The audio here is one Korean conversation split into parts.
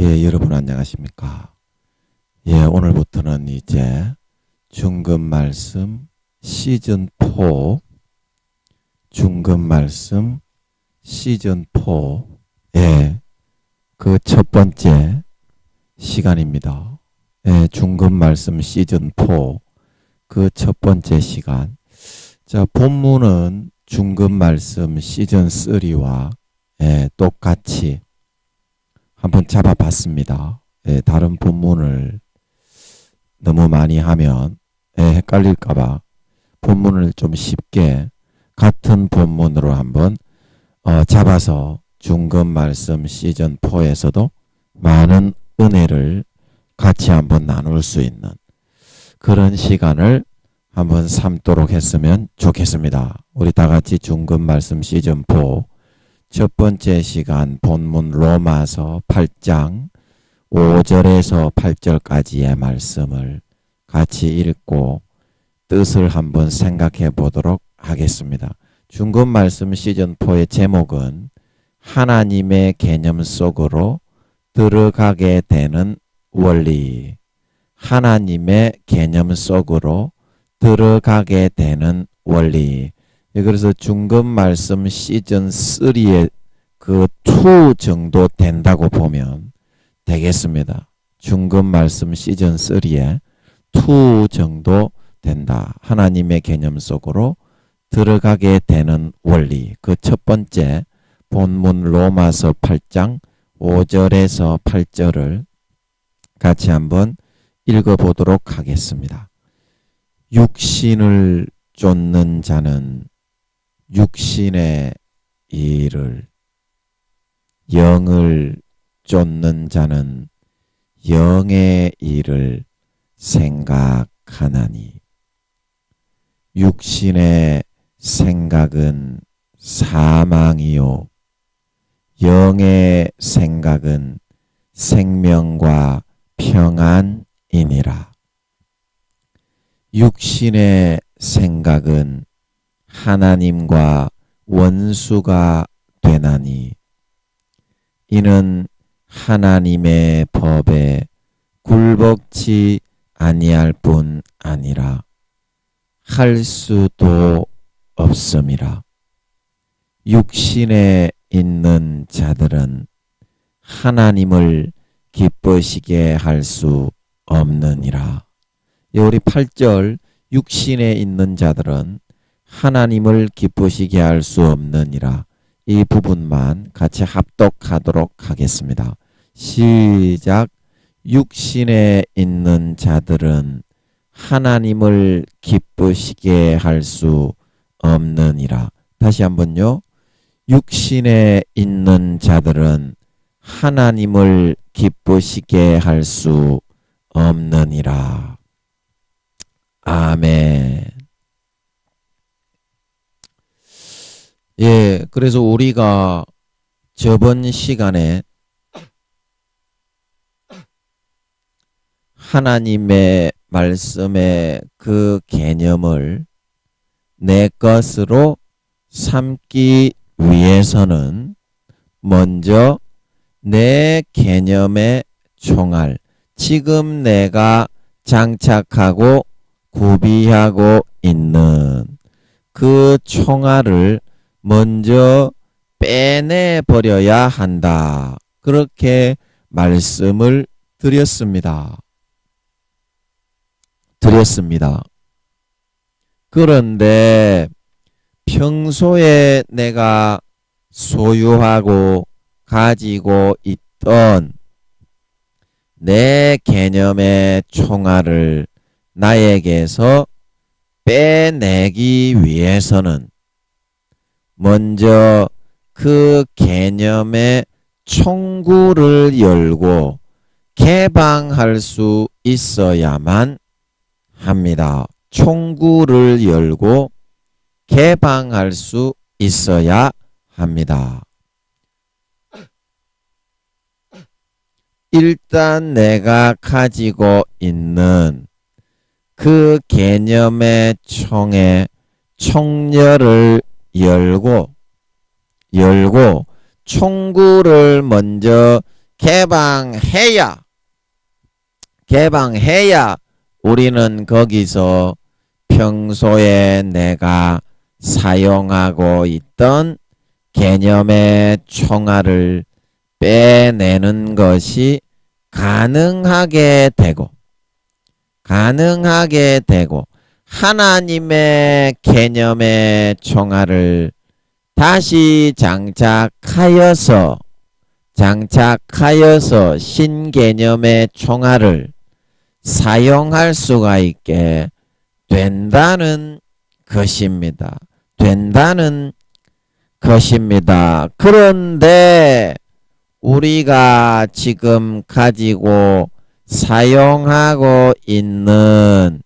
예, 여러분 안녕하십니까? 예, 오늘부터는 이제 중급 말씀 시즌 4, 중급 말씀 시즌 4, 예, 그 첫 번째 시간입니다. 예, 중급 말씀 시즌 4, 그 첫 번째 시간. 자, 본문은 중급 말씀 시즌 3와 예, 똑같이 한번 잡아봤습니다. 예, 다른 본문을 너무 많이 하면 헷갈릴까봐 본문을 좀 쉽게 같은 본문으로 한번 잡아서 중급 말씀 시즌 4에서도 많은 은혜를 같이 한번 나눌 수 있는 그런 시간을 한번 삼도록 했으면 좋겠습니다. 우리 다 같이 중급 말씀 시즌 4 첫 번째 시간 본문 로마서 8장 5절에서 8절까지의 말씀을 같이 읽고 뜻을 한번 생각해 보도록 하겠습니다. 중급 말씀 시즌 4의 제목은 하나님의 개념 속으로 들어가게 되는 원리. 하나님의 개념 속으로 들어가게 되는 원리. 그래서 중급 말씀 시즌 3의 그 2 정도 된다고 보면 되겠습니다. 중급 말씀 시즌 3의 2 정도 된다. 하나님의 개념 속으로 들어가게 되는 원리. 그 첫 번째 본문 로마서 8장 5절에서 8절을 같이 한번 읽어보도록 하겠습니다. 육신을 쫓는 자는 육신의 일을, 영을 쫓는 자는 영의 일을 생각하나니 육신의 생각은 사망이요 영의 생각은 생명과 평안이니라. 육신의 생각은 하나님과 원수가 되나니 이는 하나님의 법에 굴복치 아니할 뿐 아니라 할 수도 없음이라. 육신에 있는 자들은 하나님을 기쁘시게 할 수 없느니라. 우리 8절 육신에 있는 자들은 하나님을 기쁘시게 할 수 없느니라. 이 부분만 같이 합독하도록 하겠습니다. 시작. 육신에 있는 자들은 하나님을 기쁘시게 할 수 없느니라. 다시 한번요. 육신에 있는 자들은 하나님을 기쁘시게 할 수 없느니라. 아멘. 예, 그래서 우리가 저번 시간에 하나님의 말씀의 그 개념을 내 것으로 삼기 위해서는 먼저 내 개념의 총알, 지금 내가 장착하고 구비하고 있는 그 총알을 먼저 빼내버려야 한다. 그렇게 말씀을 드렸습니다. 그런데 평소에 내가 소유하고 가지고 있던 내 개념의 총알을 나에게서 빼내기 위해서는 먼저 그 개념의 총구를 열고 개방할 수 있어야만 합니다. 총구를 열고 개방할 수 있어야 합니다. 일단 내가 가지고 있는 그 개념의 총의 총열을 열고 총구를 먼저 개방해야 우리는 거기서 평소에 내가 사용하고 있던 개념의 총알을 빼내는 것이 가능하게 되고 하나님의 개념의 총알을 다시 장착하여서 신개념의 총알을 사용할 수가 있게 된다는 것입니다. 그런데 우리가 지금 가지고 사용하고 있는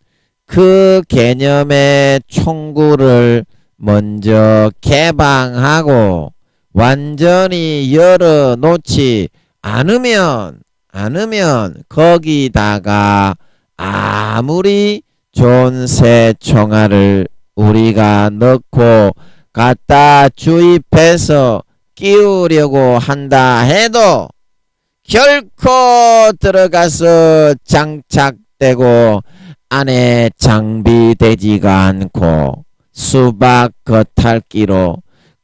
그 개념의 총구를 먼저 개방하고 완전히 열어놓지 않으면 거기다가 아무리 좋은 새 총알을 우리가 넣고 갖다 주입해서 끼우려고 한다 해도 결코 들어가서 장착되고 안에 장비되지가 않고 수박 겉핥기로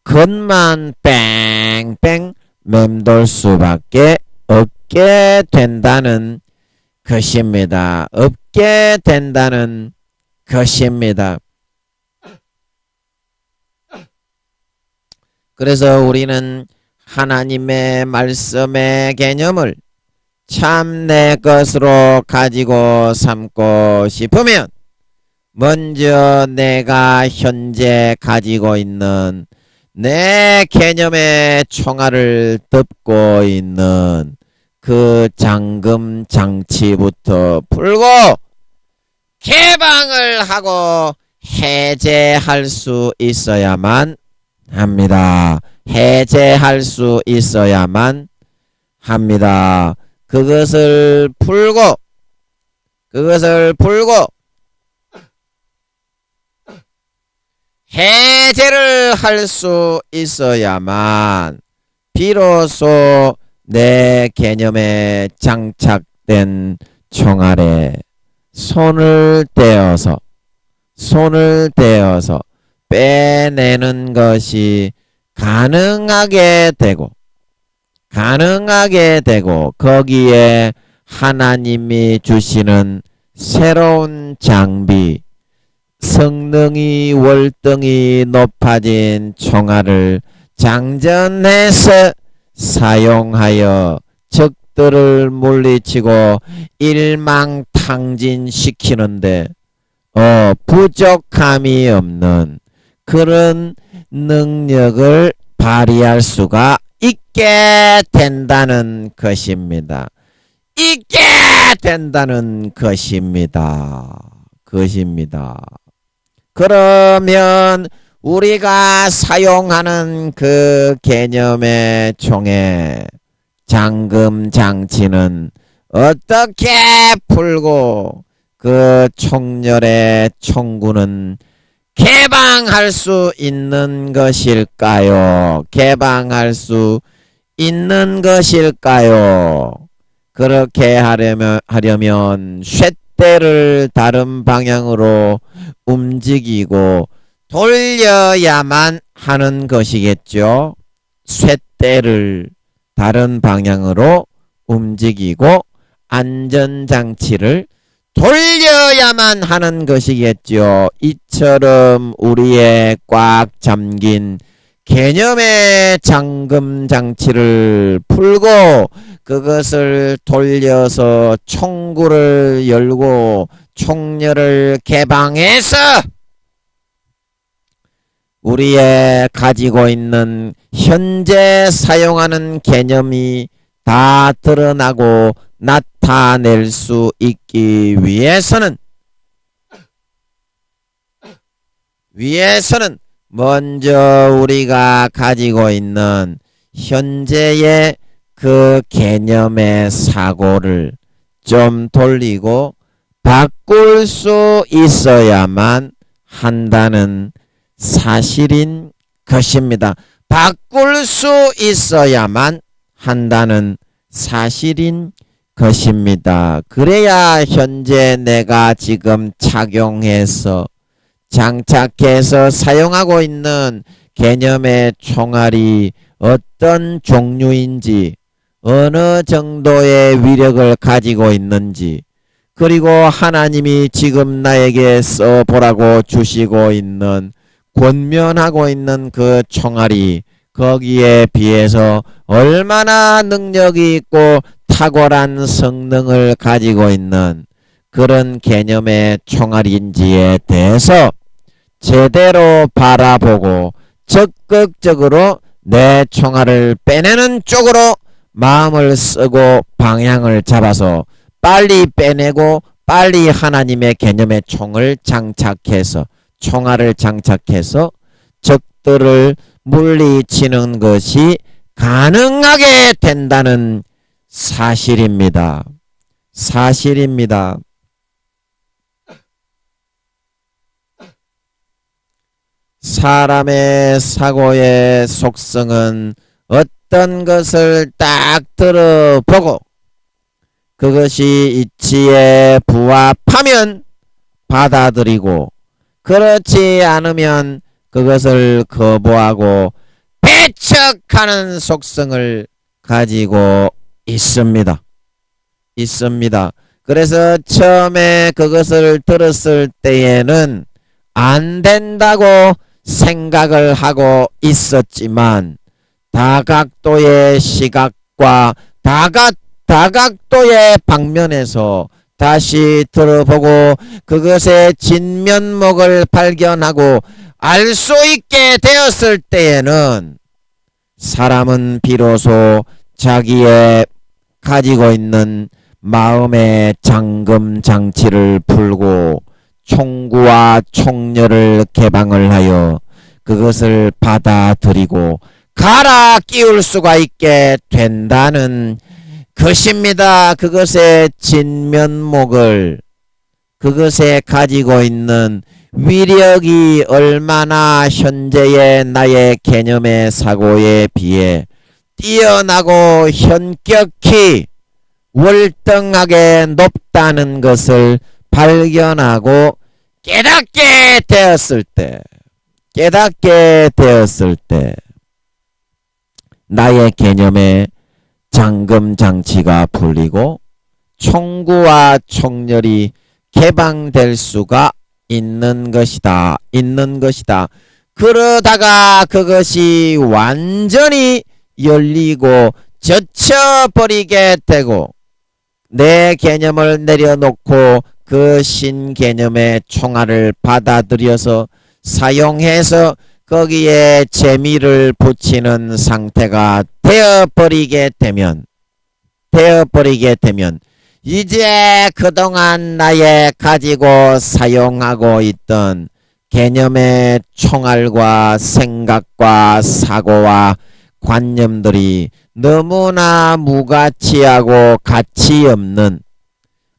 겉만 뺑뺑 맴돌 수밖에 없게 된다는 것입니다. 그래서 우리는 하나님의 말씀의 개념을 참 내 것으로 가지고 삼고 싶으면 먼저 내가 현재 가지고 있는 내 개념의 총알을 덮고 있는 그 잠금 장치부터 풀고 개방을 하고 해제할 수 있어야만 합니다. 그것을 풀고 해제를 할 수 있어야만 비로소 내 개념에 장착된 총알에 손을 떼어서 빼내는 것이 가능하게 되고 거기에 하나님이 주시는 새로운 장비, 성능이 월등히 높아진 총알을 장전해서 사용하여 적들을 물리치고 일망탕진시키는데 부족함이 없는 그런 능력을 발휘할 수가 있게 된다는 것입니다. 그러면 우리가 사용하는 그 개념의 총의 잠금 장치는 어떻게 풀고 그 총열의 총구는 개방할 수 있는 것일까요? 그렇게 하려면 쇳대를 다른 방향으로 움직이고 돌려야만 하는 것이겠죠. 쇳대를 다른 방향으로 움직이고 안전장치를 돌려야만 하는 것이겠죠. 이처럼 우리의 꽉 잠긴 개념의 잠금 장치를 풀고 그것을 돌려서 총구를 열고 총열을 개방해서 우리의 가지고 있는 현재 사용하는 개념이 다 드러나고 나타낼 수 있기 위해서는 먼저 우리가 가지고 있는 현재의 그 개념의 사고를 좀 돌리고 바꿀 수 있어야만 한다는 사실인 것입니다. 바꿀 수 있어야만 한다는 사실인 것입니다. 그래야 현재 내가 지금 착용해서 장착해서 사용하고 있는 개념의 총알이 어떤 종류인지, 어느 정도의 위력을 가지고 있는지, 그리고 하나님이 지금 나에게 써보라고 주시고 있는, 권면하고 있는 그 총알이 거기에 비해서 얼마나 능력이 있고 탁월한 성능을 가지고 있는 그런 개념의 총알인지에 대해서 제대로 바라보고 적극적으로 내 총알을 빼내는 쪽으로 마음을 쓰고 방향을 잡아서 빨리 빼내고 빨리 하나님의 개념의 총을 장착해서, 총알을 장착해서 적들을 물리치는 것이 가능하게 된다는 사실입니다. 사실입니다. 사람의 사고의 속성은 어떤 것을 딱 들어보고 그것이 이치에 부합하면 받아들이고, 그렇지 않으면 그것을 거부하고 배척하는 속성을 가지고 있습니다. 그래서 처음에 그것을 들었을 때에는 안 된다고 생각을 하고 있었지만, 다각도의 시각과 다각도의 방면에서 다시 들어보고 그것의 진면목을 발견하고 알 수 있게 되었을 때에는 사람은 비로소 자기의 가지고 있는 마음의 잠금 장치를 풀고 총구와 총열을 개방을 하여 그것을 받아들이고 갈아 끼울 수가 있게 된다는 것입니다. 그것의 진면목을, 그것에 가지고 있는 위력이 얼마나 현재의 나의 개념의 사고에 비해 뛰어나고 현격히 월등하게 높다는 것을 발견하고 깨닫게 되었을 때 나의 개념의 잠금 장치가 풀리고 총구와 총열이 개방될 수가 있는 것이다. 그러다가 그것이 완전히 열리고 젖혀버리게 되고 내 개념을 내려놓고 그 신개념의 총알을 받아들여서 사용해서 거기에 재미를 붙이는 상태가 되어버리게 되면 이제 그동안 나의 가지고 사용하고 있던 개념의 총알과 생각과 사고와 관념들이 너무나 무가치하고 가치없는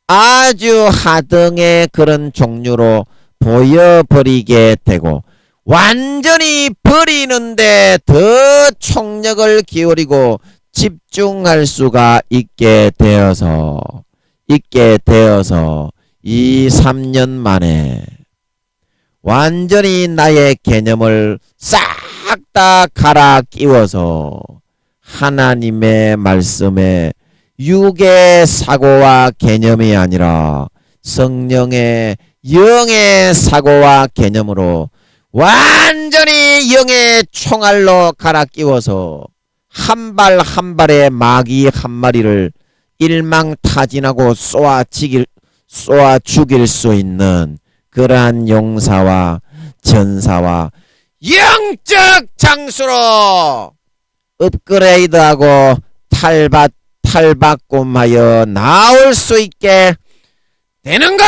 아주 하등의 그런 종류로 보여버리게 되고, 완전히 버리는데 더 총력을 기울이고 집중할 수가 있게 되어서 2, 3년 만에 완전히 나의 개념을 싹 다 갈아 끼워서 하나님의 말씀에 육의 사고와 개념이 아니라 성령의 영의 사고와 개념으로 완전히 영의 총알로 갈아 끼워서 한 발 한 발의 마귀 한 마리를 일망타진하고 쏘아 죽일 수 있는 그러한 용사와 전사와 영적 장수로 업그레이드하고 탈바꿈하여 나올 수 있게 되는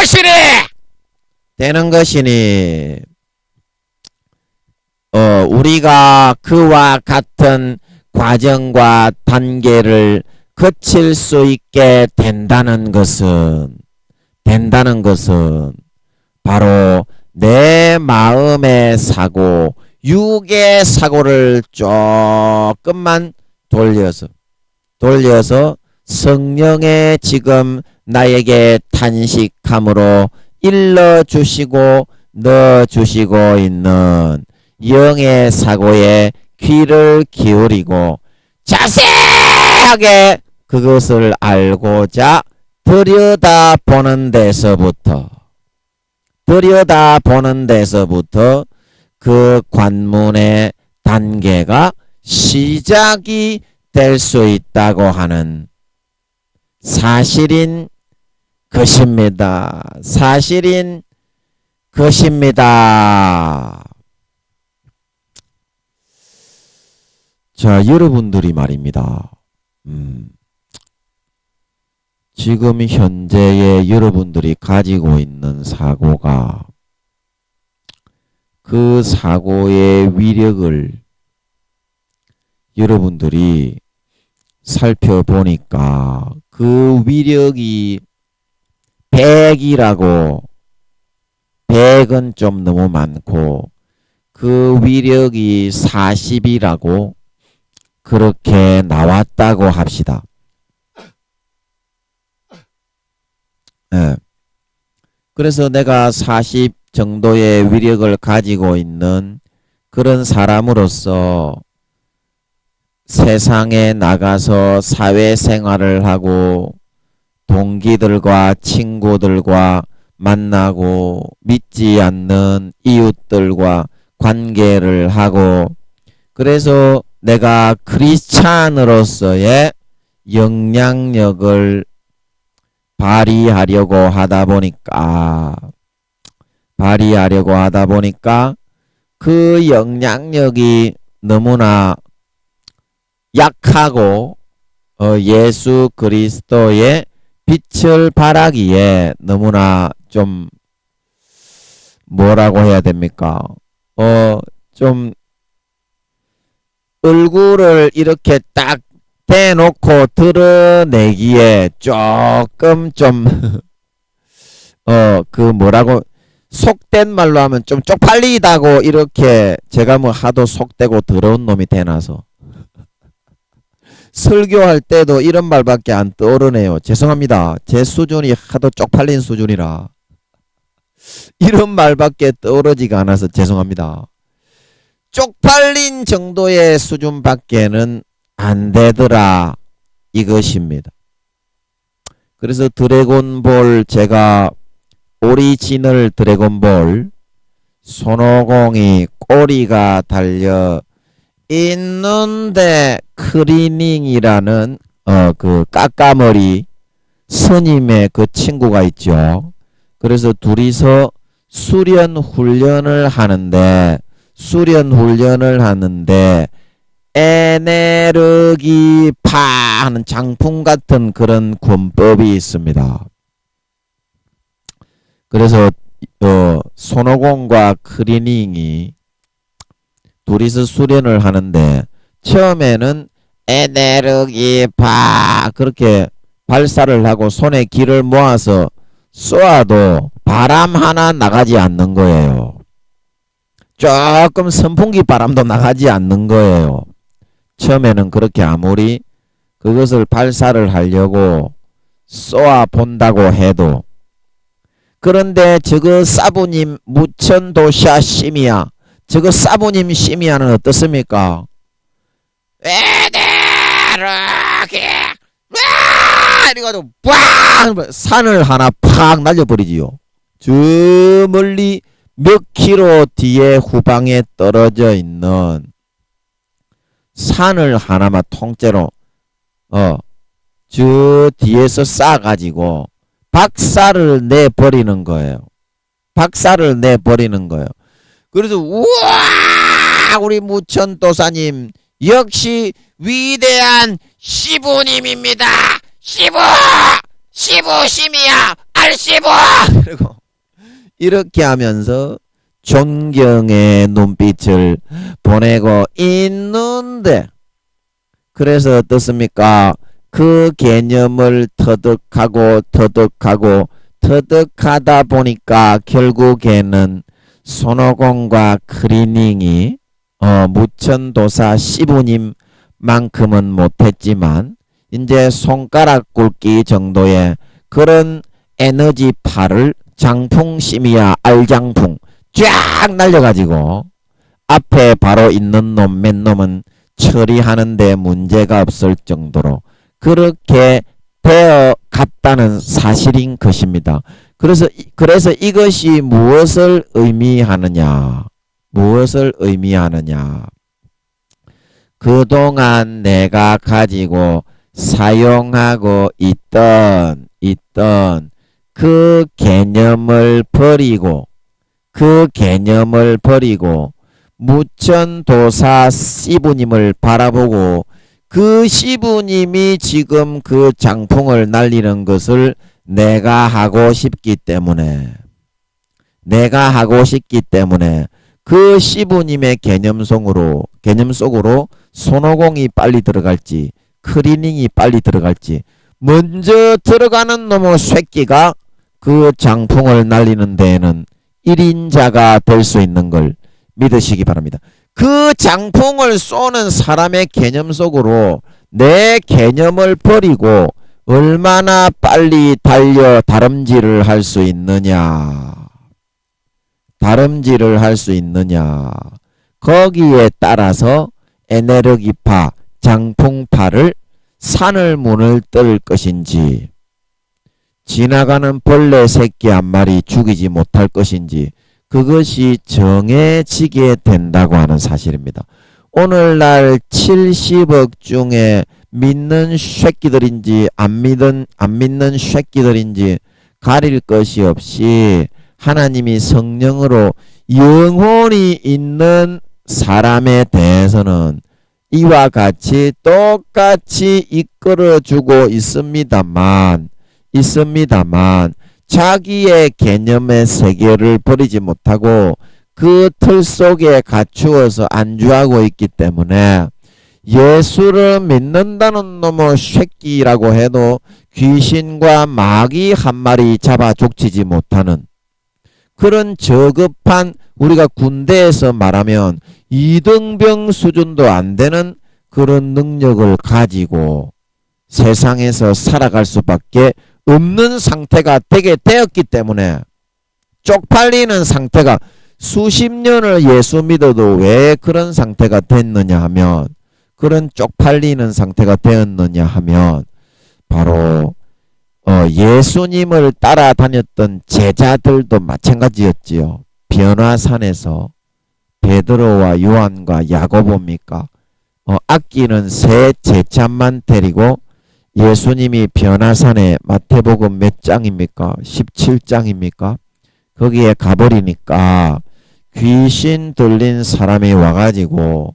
것이니 우리가 그와 같은 과정과 단계를 거칠 수 있게 된다는 것은 바로 내 마음의 사고, 육의 사고를 조금만 돌려서 성령의 지금 나에게 탄식함으로 일러주시고 넣어주시고 있는 영의 사고에 귀를 기울이고 자세하게 그것을 알고자 들여다보는 데서부터 그 관문의 단계가 시작이 될 수 있다고 하는 사실인 것입니다. 사실인 것입니다. 자, 여러분들이 말입니다. 지금 현재의 여러분들이 가지고 있는 사고가 그 사고의 위력을 여러분들이 살펴보니까 그 위력이 100이라고 100은 좀 너무 많고 그 위력이 40이라고 그렇게 나왔다고 합시다. 네. 그래서 내가 40 정도의 위력을 가지고 있는 그런 사람으로서 세상에 나가서 사회생활을 하고 동기들과 친구들과 만나고 믿지 않는 이웃들과 관계를 하고 그래서 내가 크리스찬으로서의 영향력을 발휘하려고 하다 보니까 그 영향력이 너무나 약하고 예수 그리스도의 빛을 발하기에 너무나 좀 뭐라고 해야 됩니까? 좀 얼굴을 이렇게 딱 대놓고 드러내기에 조금 좀 그 뭐라고 속된 말로 하면 좀 쪽팔리다고 이렇게 제가 뭐 하도 속되고 더러운 놈이 되나서 설교할 때도 이런 말밖에 안 떠오르네요. 죄송합니다. 제 수준이 하도 쪽팔린 수준이라 이런 말밖에 떠오르지가 않아서 죄송합니다. 쪽팔린 정도의 수준밖에는 안 되더라 이것입니다. 그래서 드래곤볼 제가 오리지널 드래곤볼 손오공이 꼬리가 달려 있는데 크리닝이라는 그 까까머리 스님의 그 친구가 있죠. 그래서 둘이서 수련 훈련을 하는데 에네르기 파 하는 장풍 같은 그런 권법이 있습니다. 그래서 손오공과 크리닝이 둘이서 수련을 하는데 처음에는 에네르기 파 그렇게 발사를 하고 손에 기를 모아서 쏘아도 바람 하나 나가지 않는 거예요. 조금 선풍기 바람도 나가지 않는 거예요. 처음에는 그렇게 아무리 그것을 발사를 하려고 쏘아 본다고 해도 그런데 저거 사부님 무천도샤 시미야 저거 사부님 시미야는 어떻습니까? 에데르기 이래가지고 빡 산을 하나 팍 날려버리지요. 저 멀리 몇 킬로 뒤에 후방에 떨어져 있는 산을 하나만 통째로 저 뒤에서 쏴가지고 박살을 내버리는 거예요. 그래서 우와 우리 무천도사님 역시 위대한 시부님입니다. 시부심이야 알시부 그리고 이렇게 하면서 존경의 눈빛을 보내고 있는데 그래서 어떻습니까? 그 개념을 터득하다 보니까 결국에는 손오공과 크리닝이 무천도사 시부님만큼은 못했지만 이제 손가락 굵기 정도의 그런 에너지파를 장풍심이야 알장풍 쫙 날려가지고 앞에 바로 있는 놈 맨 놈은 처리하는데 문제가 없을 정도로 그렇게 되어 갔다는 사실인 것입니다. 그래서 이것이 무엇을 의미하느냐? 무엇을 의미하느냐? 그동안 내가 가지고 사용하고 있던 그 개념을 버리고 무천도사 시부님을 바라보고 그 시부님이 지금 그 장풍을 날리는 것을 내가 하고 싶기 때문에 그 시부님의 개념 속으로 손오공이 빨리 들어갈지 클리닝이 빨리 들어갈지 먼저 들어가는 놈의 새끼가 그 장풍을 날리는 데에는 1인자가 될 수 있는 걸 믿으시기 바랍니다. 그 장풍을 쏘는 사람의 개념 속으로 내 개념을 버리고 얼마나 빨리 달려 다름질을 할 수 있느냐. 거기에 따라서 에네르기파, 장풍파를 산을 문을 뜰 것인지 지나가는 벌레 새끼 한 마리 죽이지 못할 것인지 그것이 정해지게 된다고 하는 사실입니다. 오늘날 70억 중에 믿는 새끼들인지 안 믿는 새끼들인지 가릴 것이 없이 하나님이 성령으로 영혼이 있는 사람에 대해서는 이와 같이 똑같이 이끌어주고 있습니다만 자기의 개념의 세계를 버리지 못하고 그 틀 속에 갖추어서 안주하고 있기 때문에 예수를 믿는다는 놈의 새끼라고 해도 귀신과 마귀 한 마리 잡아 족치지 못하는 그런 저급한 우리가 군대에서 말하면 이등병 수준도 안 되는 그런 능력을 가지고 세상에서 살아갈 수밖에 없는 상태가 되게 되었기 때문에 쪽팔리는 상태가 수십 년을 예수 믿어도 왜 그런 상태가 됐느냐 하면 그런 쪽팔리는 상태가 되었느냐 하면 바로 예수님을 따라다녔던 제자들도 마찬가지였지요. 변화산에서 베드로와 요한과 야고보입니까? 아끼는 새 제참만 데리고 예수님이 변화산에 마태복음 몇 장입니까? 17장입니까? 거기에 가버리니까 귀신 들린 사람이 와가지고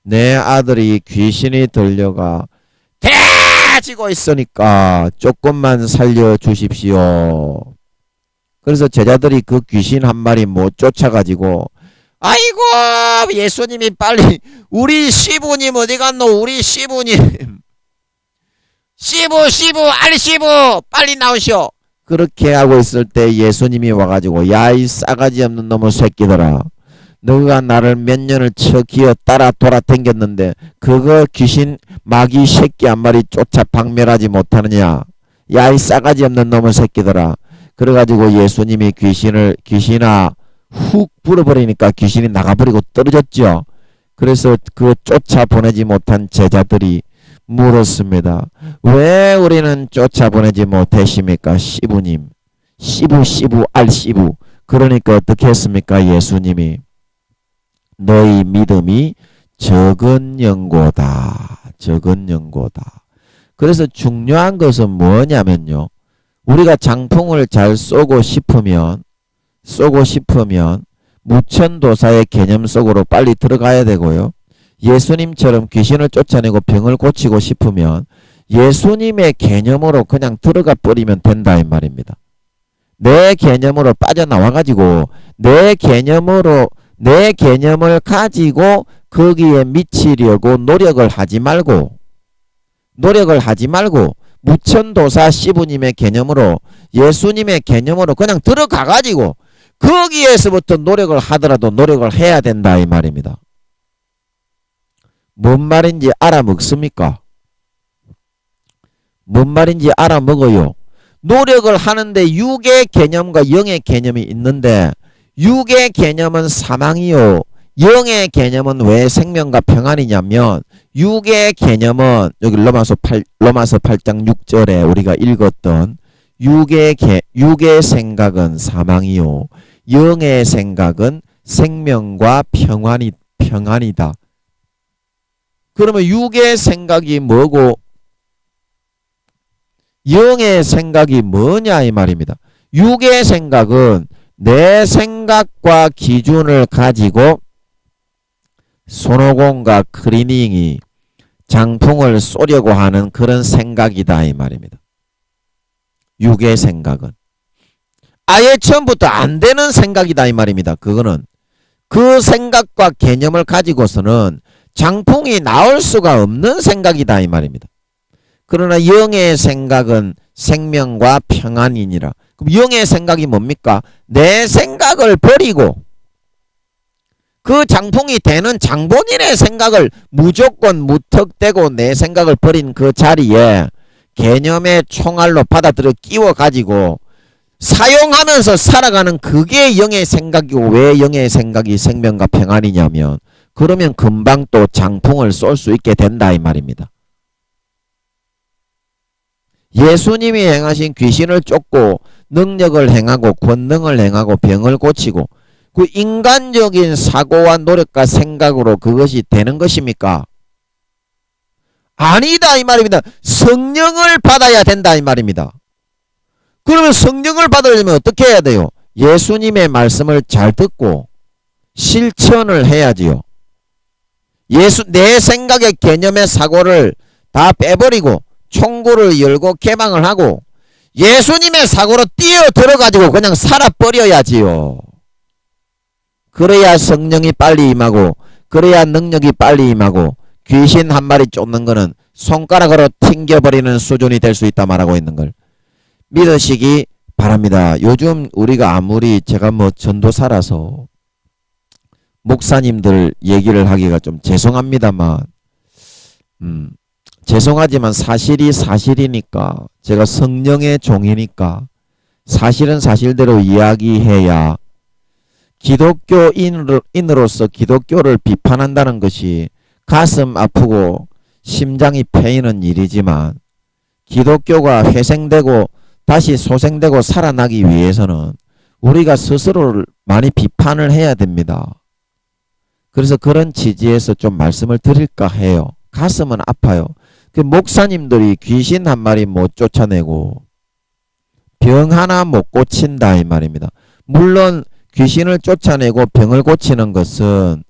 내 아들이 귀신이 들려가 대지고 있으니까 조금만 살려주십시오. 그래서 제자들이 그 귀신 한 마리 못 쫓아가지고 아이고 예수님이 빨리 우리 시부님 어디 갔노? 우리 시부님 시부 알시부 빨리 나오시오. 그렇게 하고 있을 때 예수님이 와가지고 야 이 싸가지 없는 놈의 새끼들아 너가 나를 몇 년을 쳐 기어 따라 돌아댕겼는데 그거 귀신 마귀 새끼 한 마리 쫓아 박멸하지 못하느냐. 야 이 싸가지 없는 놈의 새끼들아. 그래가지고 예수님이 귀신아 훅 불어버리니까 귀신이 나가버리고 떨어졌죠. 그래서 그 쫓아보내지 못한 제자들이 물었습니다. 왜 우리는 쫓아보내지 못했습니까? 시부님. 시부 알시부. 그러니까 어떻게 했습니까? 예수님이 너희 믿음이 적은 영고다. 그래서 중요한 것은 뭐냐면요. 우리가 장풍을 잘 쏘고 싶으면 무천도사의 개념 속으로 빨리 들어가야 되고요. 예수님처럼 귀신을 쫓아내고 병을 고치고 싶으면 예수님의 개념으로 그냥 들어가 버리면 된다 이 말입니다. 내 개념으로 빠져나와가지고 내 개념을 가지고 거기에 미치려고 노력을 하지 말고 무천도사 시부님의 개념으로 예수님의 개념으로 그냥 들어가가지고 거기에서부터 노력을 하더라도 노력을 해야 된다 이 말입니다. 뭔 말인지 알아먹습니까? 뭔 말인지 알아먹어요. 노력을 하는데 육의 개념과 영의 개념이 있는데 육의 개념은 사망이요. 영의 개념은 왜 생명과 평안이냐면 육의 개념은 여기 로마서 8장 6절에 우리가 읽었던 육의 생각은 사망이요. 영의 생각은 생명과 평안이다. 그러면 육의 생각이 뭐고 영의 생각이 뭐냐 이 말입니다. 육의 생각은 내 생각과 기준을 가지고 손오공과 크리닝이 장풍을 쏘려고 하는 그런 생각이다 이 말입니다. 육의 생각은 아예 처음부터 안 되는 생각이다 이 말입니다. 그거는 그 생각과 개념을 가지고서는 장풍이 나올 수가 없는 생각이다 이 말입니다. 그러나 영의 생각은 생명과 평안이니라. 그럼 영의 생각이 뭡니까? 내 생각을 버리고 그 장풍이 되는 장본인의 생각을 무조건 무턱대고 내 생각을 버린 그 자리에 개념의 총알로 받아들여 끼워가지고 사용하면서 살아가는 그게 영의 생각이고 왜 영의 생각이 생명과 평안이냐면 그러면 금방 또 장풍을 쏠 수 있게 된다 이 말입니다. 예수님이 행하신 귀신을 쫓고 능력을 행하고 권능을 행하고 병을 고치고 그 인간적인 사고와 노력과 생각으로 그것이 되는 것입니까? 아니다 이 말입니다. 성령을 받아야 된다 이 말입니다. 그러면 성령을 받으려면 어떻게 해야 돼요? 예수님의 말씀을 잘 듣고 실천을 해야지요. 내 생각의 개념의 사고를 다 빼버리고 총구를 열고 개방을 하고 예수님의 사고로 뛰어 들어가지고 그냥 살아버려야지요. 그래야 성령이 빨리 임하고 그래야 능력이 빨리 임하고 귀신 한 마리 쫓는 거는 손가락으로 튕겨버리는 수준이 될 수 있다 말하고 있는 걸 믿으시기 바랍니다. 요즘 우리가 아무리 제가 전도사라서 목사님들 얘기를 하기가 좀 죄송합니다만 죄송하지만 사실이 사실이니까 제가 성령의 종이니까 사실은 사실대로 이야기해야 기독교인으로서 기독교를 비판한다는 것이 가슴 아프고 심장이 패이는 일이지만 기독교가 회생되고 다시 소생되고 살아나기 위해서는 우리가 스스로를 많이 비판을 해야 됩니다. 그래서 그런 취지에서 좀 말씀을 드릴까 해요. 가슴은 아파요. 그 목사님들이 귀신 한 마리 못 쫓아내고 병 하나 못 고친다 이 말입니다. 물론 귀신을 쫓아내고 병을 고치는 것은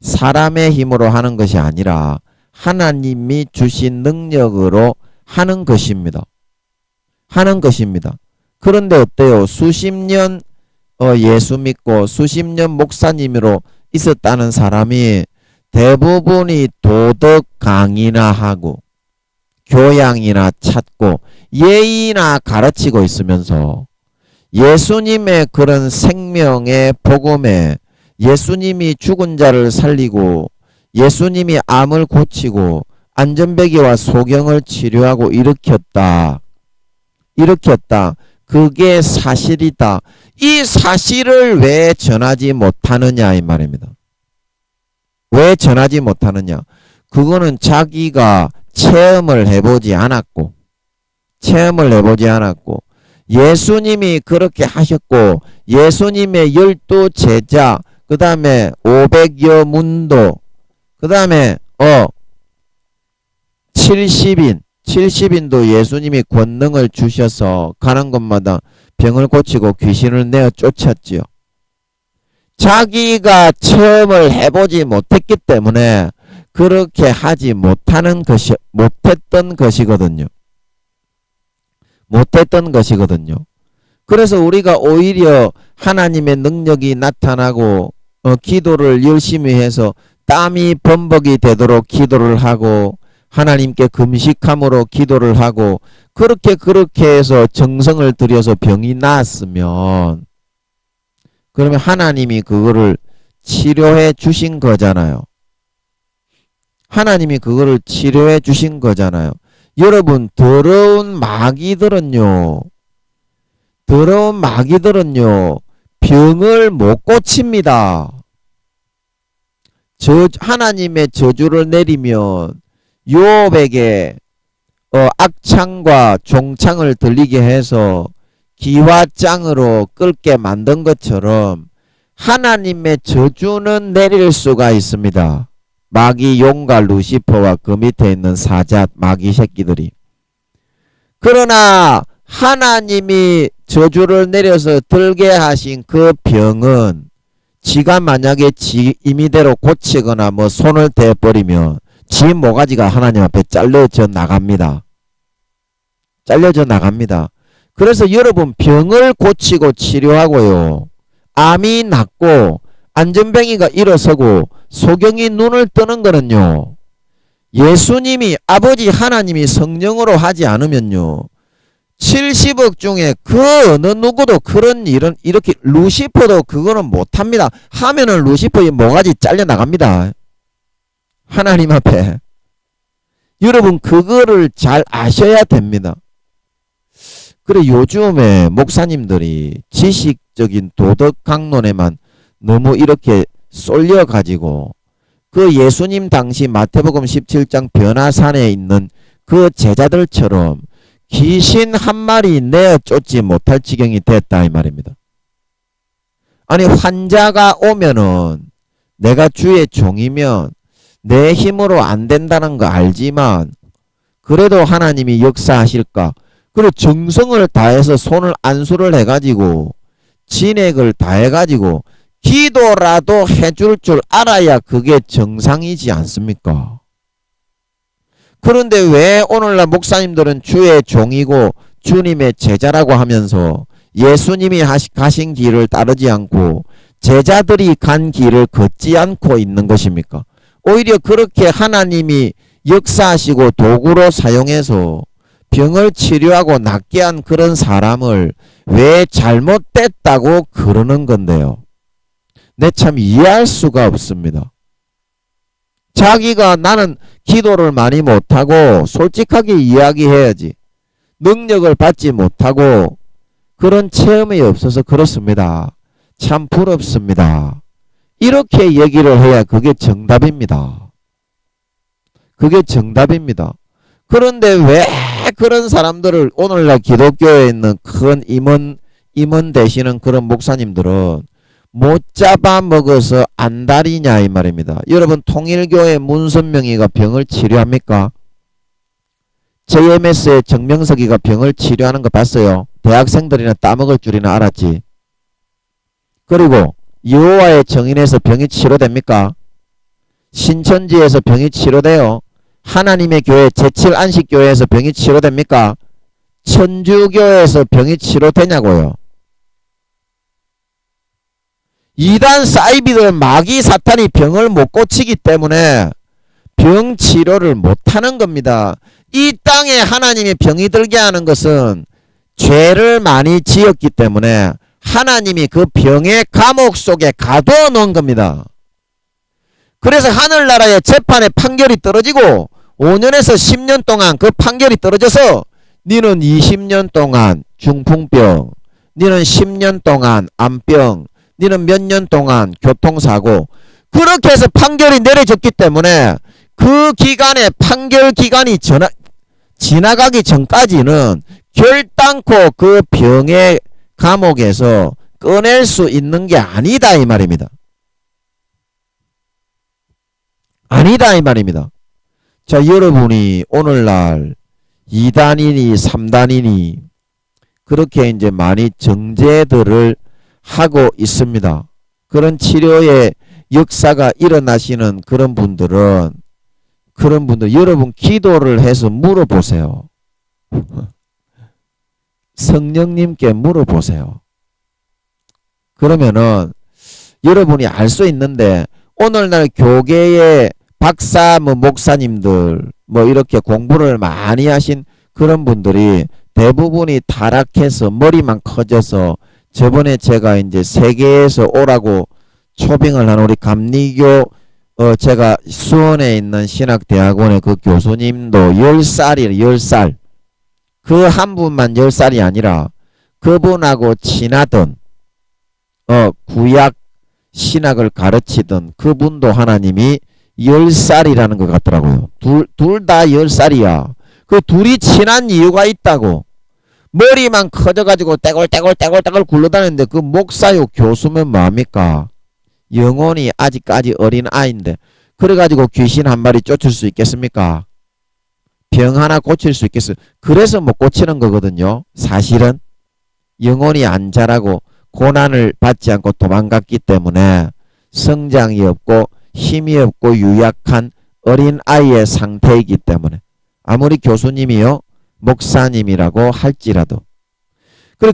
사람의 힘으로 하는 것이 아니라 하나님이 주신 능력으로 하는 것입니다. 그런데 어때요? 수십 년 예수 믿고 수십 년 목사님으로 있었다는 사람이 대부분이 도덕 강의나 하고 교양이나 찾고 예의나 가르치고 있으면서 예수님의 그런 생명의 복음에 예수님이 죽은 자를 살리고 예수님이 암을 고치고 안전베개와 소경을 치료하고 일으켰다. 그게 사실이다. 이 사실을 왜 전하지 못하느냐 이 말입니다. 왜 전하지 못하느냐? 그거는 자기가 체험을 해보지 않았고 예수님이 그렇게 하셨고 예수님의 12 제자 그 다음에 500여 문도 그 다음에 70인도 예수님이 권능을 주셔서 가는 곳마다 병을 고치고 귀신을 내어 쫓았지요. 자기가 체험을 해보지 못했기 때문에 그렇게 하지 못했던 것이거든요. 그래서 우리가 오히려 하나님의 능력이 나타나고 기도를 열심히 해서 땀이 범벅이 되도록 기도를 하고 하나님께 금식함으로 기도를 하고 그렇게 해서 정성을 들여서 병이 나았으면 그러면 하나님이 그거를 치료해 주신 거잖아요. 여러분, 더러운 마귀들은요, 병을 못 고칩니다. 하나님의 저주를 내리면 요업에게 악창과 종창을 들리게 해서 기와장으로 끓게 만든 것처럼 하나님의 저주는 내릴 수가 있습니다. 마귀 용과 루시퍼와 그 밑에 있는 사자 마귀 새끼들이. 그러나 하나님이 저주를 내려서 들게 하신 그 병은 지가 만약에 지 임의대로 고치거나 뭐 손을 대버리면 지 모가지가 하나님 앞에 잘려져 나갑니다. 그래서 여러분, 병을 고치고 치료하고요, 암이 낫고 안전뱅이가 일어서고 소경이 눈을 뜨는 거는요, 예수님이 아버지 하나님이 성령으로 하지 않으면요, 70억 중에 그 어느 누구도 그런 일은, 이렇게 루시퍼도 그거는 못합니다. 하면은 루시퍼의 모가지 잘려나갑니다. 하나님 앞에. 여러분, 그거를 잘 아셔야 됩니다. 그래, 요즘에 목사님들이 지식적인 도덕 강론에만 너무 이렇게 쏠려가지고 그 예수님 당시 마태복음 17장 변화산에 있는 그 제자들처럼 귀신 한 마리 내어 쫓지 못할 지경이 됐다 이 말입니다. 아니, 환자가 오면은 내가 주의 종이면 내 힘으로 안 된다는 거 알지만 그래도 하나님이 역사하실까? 그리고 정성을 다해서 손을 안수를 해가지고 진액을 다해가지고 기도라도 해줄 줄 알아야 그게 정상이지 않습니까? 그런데 왜 오늘날 목사님들은 주의 종이고 주님의 제자라고 하면서 예수님이 가신 길을 따르지 않고 제자들이 간 길을 걷지 않고 있는 것입니까? 오히려 그렇게 하나님이 역사하시고 도구로 사용해서 병을 치료하고 낫게 한 그런 사람을 왜 잘못됐다고 그러는 건데요. 내 참 이해할 수가 없습니다. 자기가 나는 기도를 많이 못하고 솔직하게 이야기해야지. 능력을 받지 못하고 그런 체험이 없어서 그렇습니다. 참 부럽습니다. 이렇게 얘기를 해야 그게 정답입니다. 그런데 왜 그런 사람들을 오늘날 기독교에 있는 큰 임원 되시는 그런 목사님들은 못 잡아먹어서 안달이냐 이 말입니다. 여러분, 통일교회 문선명이가 병을 치료합니까? JMS의 정명석이가 병을 치료하는 거 봤어요? 대학생들이나 따먹을 줄이나 알았지. 그리고 여호와의 정인에서 병이 치료됩니까? 신천지에서 병이 치료돼요? 하나님의 교회 제7안식교회에서 병이 치료됩니까? 천주교에서 병이 치료되냐고요. 이단 사이비들 마귀 사탄이 병을 못 고치기 때문에 병 치료를 못하는 겁니다. 이 땅에 하나님이 병이 들게 하는 것은 죄를 많이 지었기 때문에 하나님이 그 병의 감옥 속에 가둬 놓은 겁니다. 그래서 하늘나라의 재판에 판결이 떨어지고 5년에서 10년 동안 그 판결이 떨어져서 니는 20년 동안 중풍병, 니는 10년 동안 암병, 니는 몇 년 동안 교통사고, 그렇게 해서 판결이 내려졌기 때문에 그 기간에 판결 기간이 지나가기 전까지는 결단코 그 병의 감옥에서 꺼낼 수 있는 게 아니다 이 말입니다. 자, 여러분이 오늘날 2단이니 3단이니 그렇게 이제 많이 정제들을 하고 있습니다. 그런 치료의 역사가 일어나시는 그런 분들 여러분 기도를 해서 물어보세요. 성령님께 물어보세요. 그러면은 여러분이 알 수 있는데, 오늘날 교계의 박사 목사님들 이렇게 공부를 많이 하신 그런 분들이 대부분이 타락해서 머리만 커져서, 저번에 제가 이제 세계에서 오라고 초빙을 한 우리 감리교 제가 수원에 있는 신학대학원의 그 교수님도 10살이에요. 10살. 그 한 분만 10살이 아니라 그분하고 친하던 구약 신학을 가르치던 그분도 하나님이 10살이라는 것 같더라고요. 둘 다 10살이야. 그 둘이 친한 이유가 있다고. 머리만 커져가지고 떼굴떼굴 굴러다니는데 그 목사요 교수면 뭐합니까? 영혼이 아직까지 어린 아이인데 그래가지고 귀신 한 마리 쫓을 수 있겠습니까? 병 하나 고칠 수 있겠어요? 그래서 못 고치는 거거든요. 사실은 영혼이 안 자라고 고난을 받지 않고 도망갔기 때문에 성장이 없고 힘이 없고 유약한 어린 아이의 상태이기 때문에 아무리 교수님이요 목사님이라고 할지라도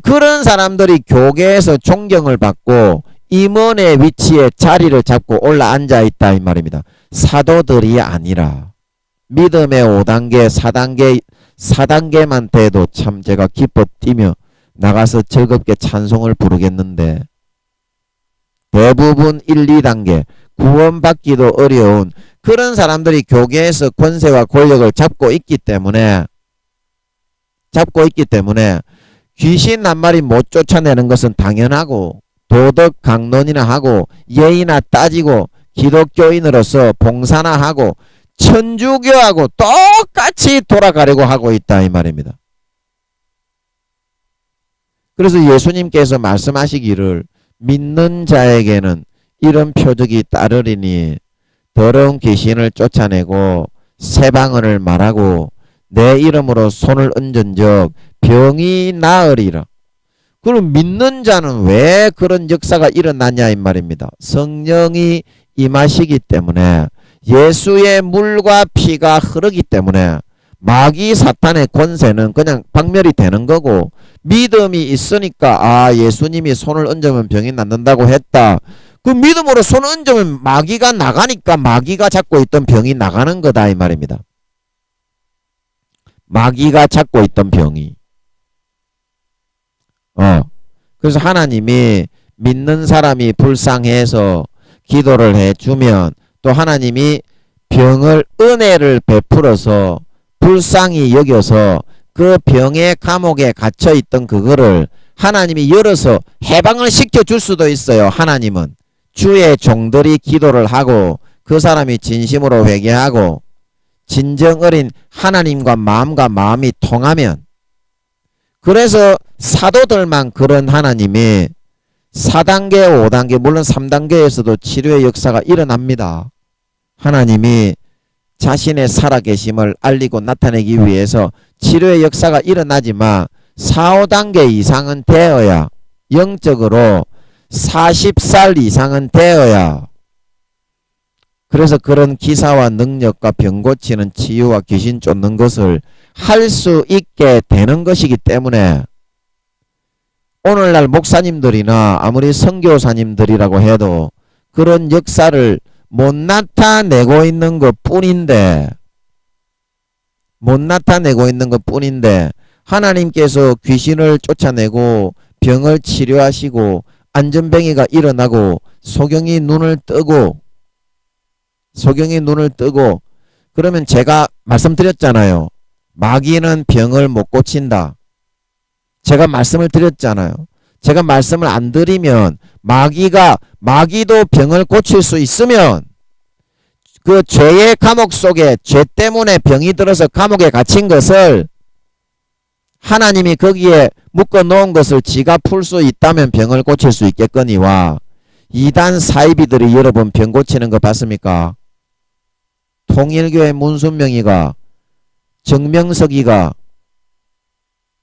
그런 사람들이 교계에서 존경을 받고 임원의 위치에 자리를 잡고 올라앉아 있다 이 말입니다. 사도들이 아니라 믿음의 5단계 4단계만 돼도 참 제가 기뻐 뛰며 나가서 즐겁게 찬송을 부르겠는데 대부분 1, 2단계 구원받기도 어려운 그런 사람들이 교계에서 권세와 권력을 잡고 있기 때문에 귀신 한 마리 못 쫓아내는 것은 당연하고 도덕 강론이나 하고 예의나 따지고 기독교인으로서 봉사나 하고 천주교하고 똑같이 돌아가려고 하고 있다 이 말입니다. 그래서 예수님께서 말씀하시기를 믿는 자에게는 이런 표적이 따르리니 더러운 귀신을 쫓아내고 새 방언을 말하고 내 이름으로 손을 얹은즉 병이 나으리라. 그럼 믿는 자는 왜 그런 역사가 일어나냐 이 말입니다. 성령이 임하시기 때문에 예수의 물과 피가 흐르기 때문에 마귀 사탄의 권세는 그냥 박멸이 되는 거고 믿음이 있으니까 예수님이 손을 얹으면 병이 낫는다고 했다. 그 믿음으로 손을 얹으면 마귀가 나가니까 마귀가 잡고 있던 병이 나가는 거다 이 말입니다. 마귀가 잡고 있던 병이. 그래서 하나님이 믿는 사람이 불쌍해서 기도를 해주면 또 하나님이 병을 은혜를 베풀어서 불쌍히 여겨서 그 병의 감옥에 갇혀있던 그거를 하나님이 열어서 해방을 시켜줄 수도 있어요. 하나님은 주의 종들이 기도를 하고 그 사람이 진심으로 회개하고 진정 어린 하나님과 마음이 통하면 그래서 사도들만 그런 하나님이 4단계 5단계 물론 3단계에서도 치료의 역사가 일어납니다. 하나님이 자신의 살아계심을 알리고 나타내기 위해서 치료의 역사가 일어나지만 4, 5단계 이상은 되어야 영적으로 40살 이상은 되어야 그래서 그런 기사와 능력과 병 고치는 치유와 귀신 쫓는 것을 할 수 있게 되는 것이기 때문에 오늘날 목사님들이나 아무리 선교사님들이라고 해도 그런 역사를 못 나타내고 있는 것 뿐인데 하나님께서 귀신을 쫓아내고 병을 치료하시고 안전뱅이가 일어나고 소경이 눈을 뜨고 그러면 제가 말씀드렸잖아요. 마귀는 병을 못 고친다. 제가 말씀을 드렸잖아요. 제가 말씀을 안 드리면 마귀도 병을 고칠 수 있으면 그 죄의 감옥 속에 죄 때문에 병이 들어서 감옥에 갇힌 것을 하나님이 거기에 묶어 놓은 것을 지가 풀 수 있다면 병을 고칠 수 있겠거니와 이단 사이비들이 여러분 병 고치는 거 봤습니까? 통일교회 문순명이가 정명석이가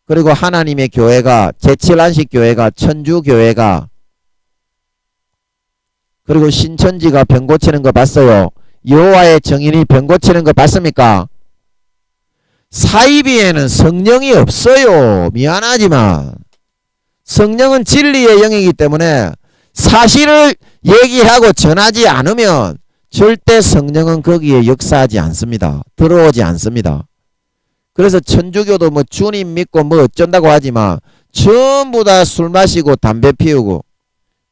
그리고 하나님의 교회가 제7안식교회가 천주교회가 그리고 신천지가 병 고치는 거 봤어요. 여호와의 정인이 병 고치는 거 봤습니까? 사이비에는 성령이 없어요. 미안하지만 성령은 진리의 영이기 때문에 사실을 얘기하고 전하지 않으면 절대 성령은 거기에 역사하지 않습니다. 들어오지 않습니다. 그래서 천주교도 뭐 주님 믿고 뭐 어쩐다고 하지만 전부 다 술 마시고 담배 피우고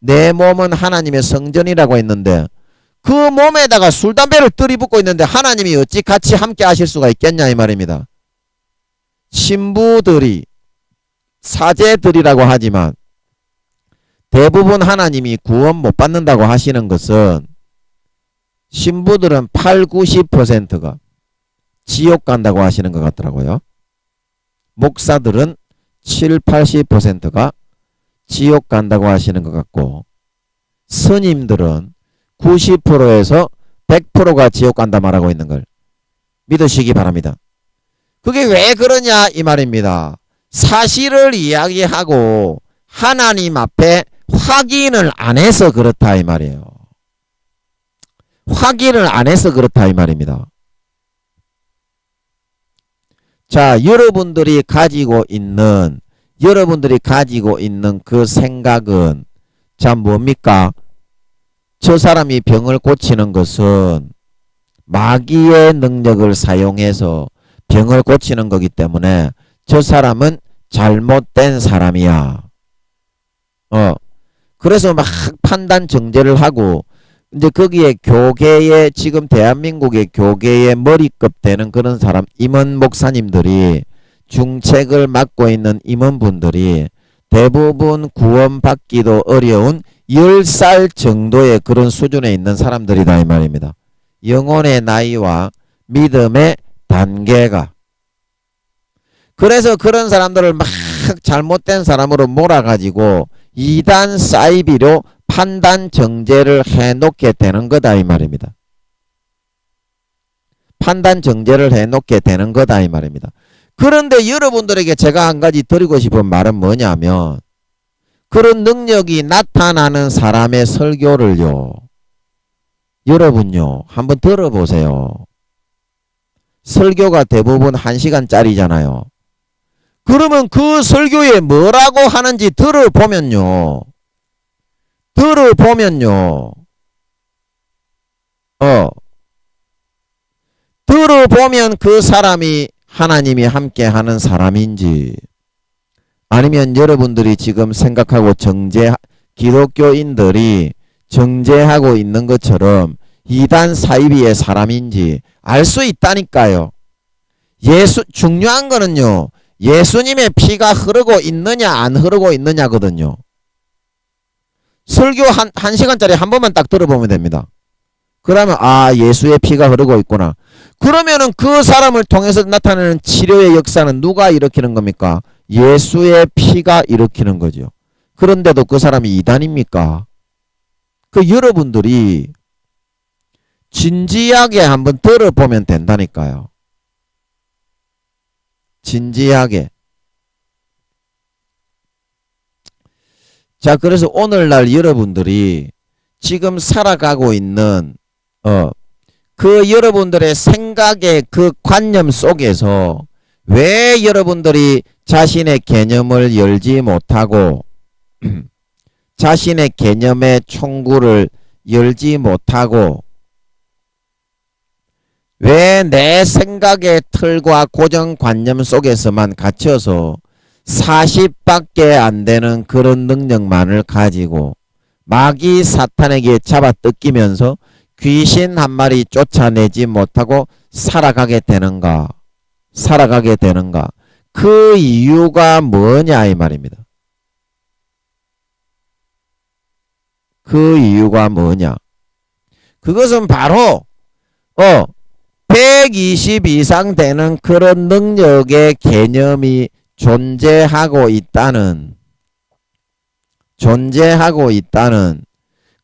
내 몸은 하나님의 성전이라고 했는데 그 몸에다가 술, 담배를 들이붓고 있는데 하나님이 어찌 같이 함께 하실 수가 있겠냐 이 말입니다. 신부들이, 사제들이라고 하지만 대부분 하나님이 구원 못 받는다고 하시는 것은 신부들은 8, 90%가 지옥 간다고 하시는 것 같더라고요. 목사들은 7, 80%가 지옥 간다고 하시는 것 같고, 스님들은 90%에서 100%가 지옥 간다 말하고 있는 걸 믿으시기 바랍니다. 그게 왜 그러냐 이 말입니다. 사실을 이야기하고 하나님 앞에 확인을 안 해서 그렇다 이 말이에요. 확인을 안 해서 그렇다 이 말입니다. 자, 여러분들이 가지고 있는 그 생각은 자 뭡니까? 저 사람이 병을 고치는 것은 마귀의 능력을 사용해서 병을 고치는 거기 때문에 저 사람은 잘못된 사람이야. 그래서 막 판단 정죄를 하고, 이제 거기에 교계의, 지금 대한민국의 교계의 머리급 되는 그런 사람, 임원 목사님들이, 중책을 맡고 있는 임원분들이 대부분 구원받기도 어려운 10살 정도의 그런 수준에 있는 사람들이다 이 말입니다. 영혼의 나이와 믿음의 단계가. 그래서 그런 사람들을 막 잘못된 사람으로 몰아가지고 이단 사이비로 판단 정죄를 해놓게 되는 거다 이 말입니다. 판단 정죄를 해놓게 되는 거다 이 말입니다. 그런데 여러분들에게 제가 한 가지 드리고 싶은 말은 뭐냐면, 그런 능력이 나타나는 사람의 설교를요, 여러분요 한번 들어보세요. 설교가 대부분 1시간짜리잖아요. 그러면 그 설교에 뭐라고 하는지 들어보면요 들어보면 그 사람이 하나님이 함께하는 사람인지, 아니면 여러분들이 지금 생각하고 기독교인들이 정죄하고 있는 것처럼 이단 사이비의 사람인지 알 수 있다니까요. 중요한 거는요, 예수님의 피가 흐르고 있느냐 안 흐르고 있느냐거든요. 설교 한 시간짜리 한 번만 딱 들어보면 됩니다. 그러면 예수의 피가 흐르고 있구나. 그러면은 그 사람을 통해서 나타나는 치료의 역사는 누가 일으키는 겁니까? 예수의 피가 일으키는 거죠. 그런데도 그 사람이 이단입니까? 그 여러분들이 진지하게 한번 들어보면 된다니까요. 진지하게. 자, 그래서 오늘날 여러분들이 지금 살아가고 있는 그 여러분들의 생각의 그 관념 속에서 왜 여러분들이 자신의 개념을 열지 못하고 자신의 개념의 총구를 열지 못하고 왜 내 생각의 틀과 고정관념 속에서만 갇혀서 40밖에 안 되는 그런 능력만을 가지고 마귀 사탄에게 잡아 뜯기면서 귀신 한 마리 쫓아내지 못하고 살아가게 되는가? 그 이유가 뭐냐 이 말입니다. 그 이유가 뭐냐? 그것은 바로 120 이상 되는 그런 능력의 개념이 존재하고 있다는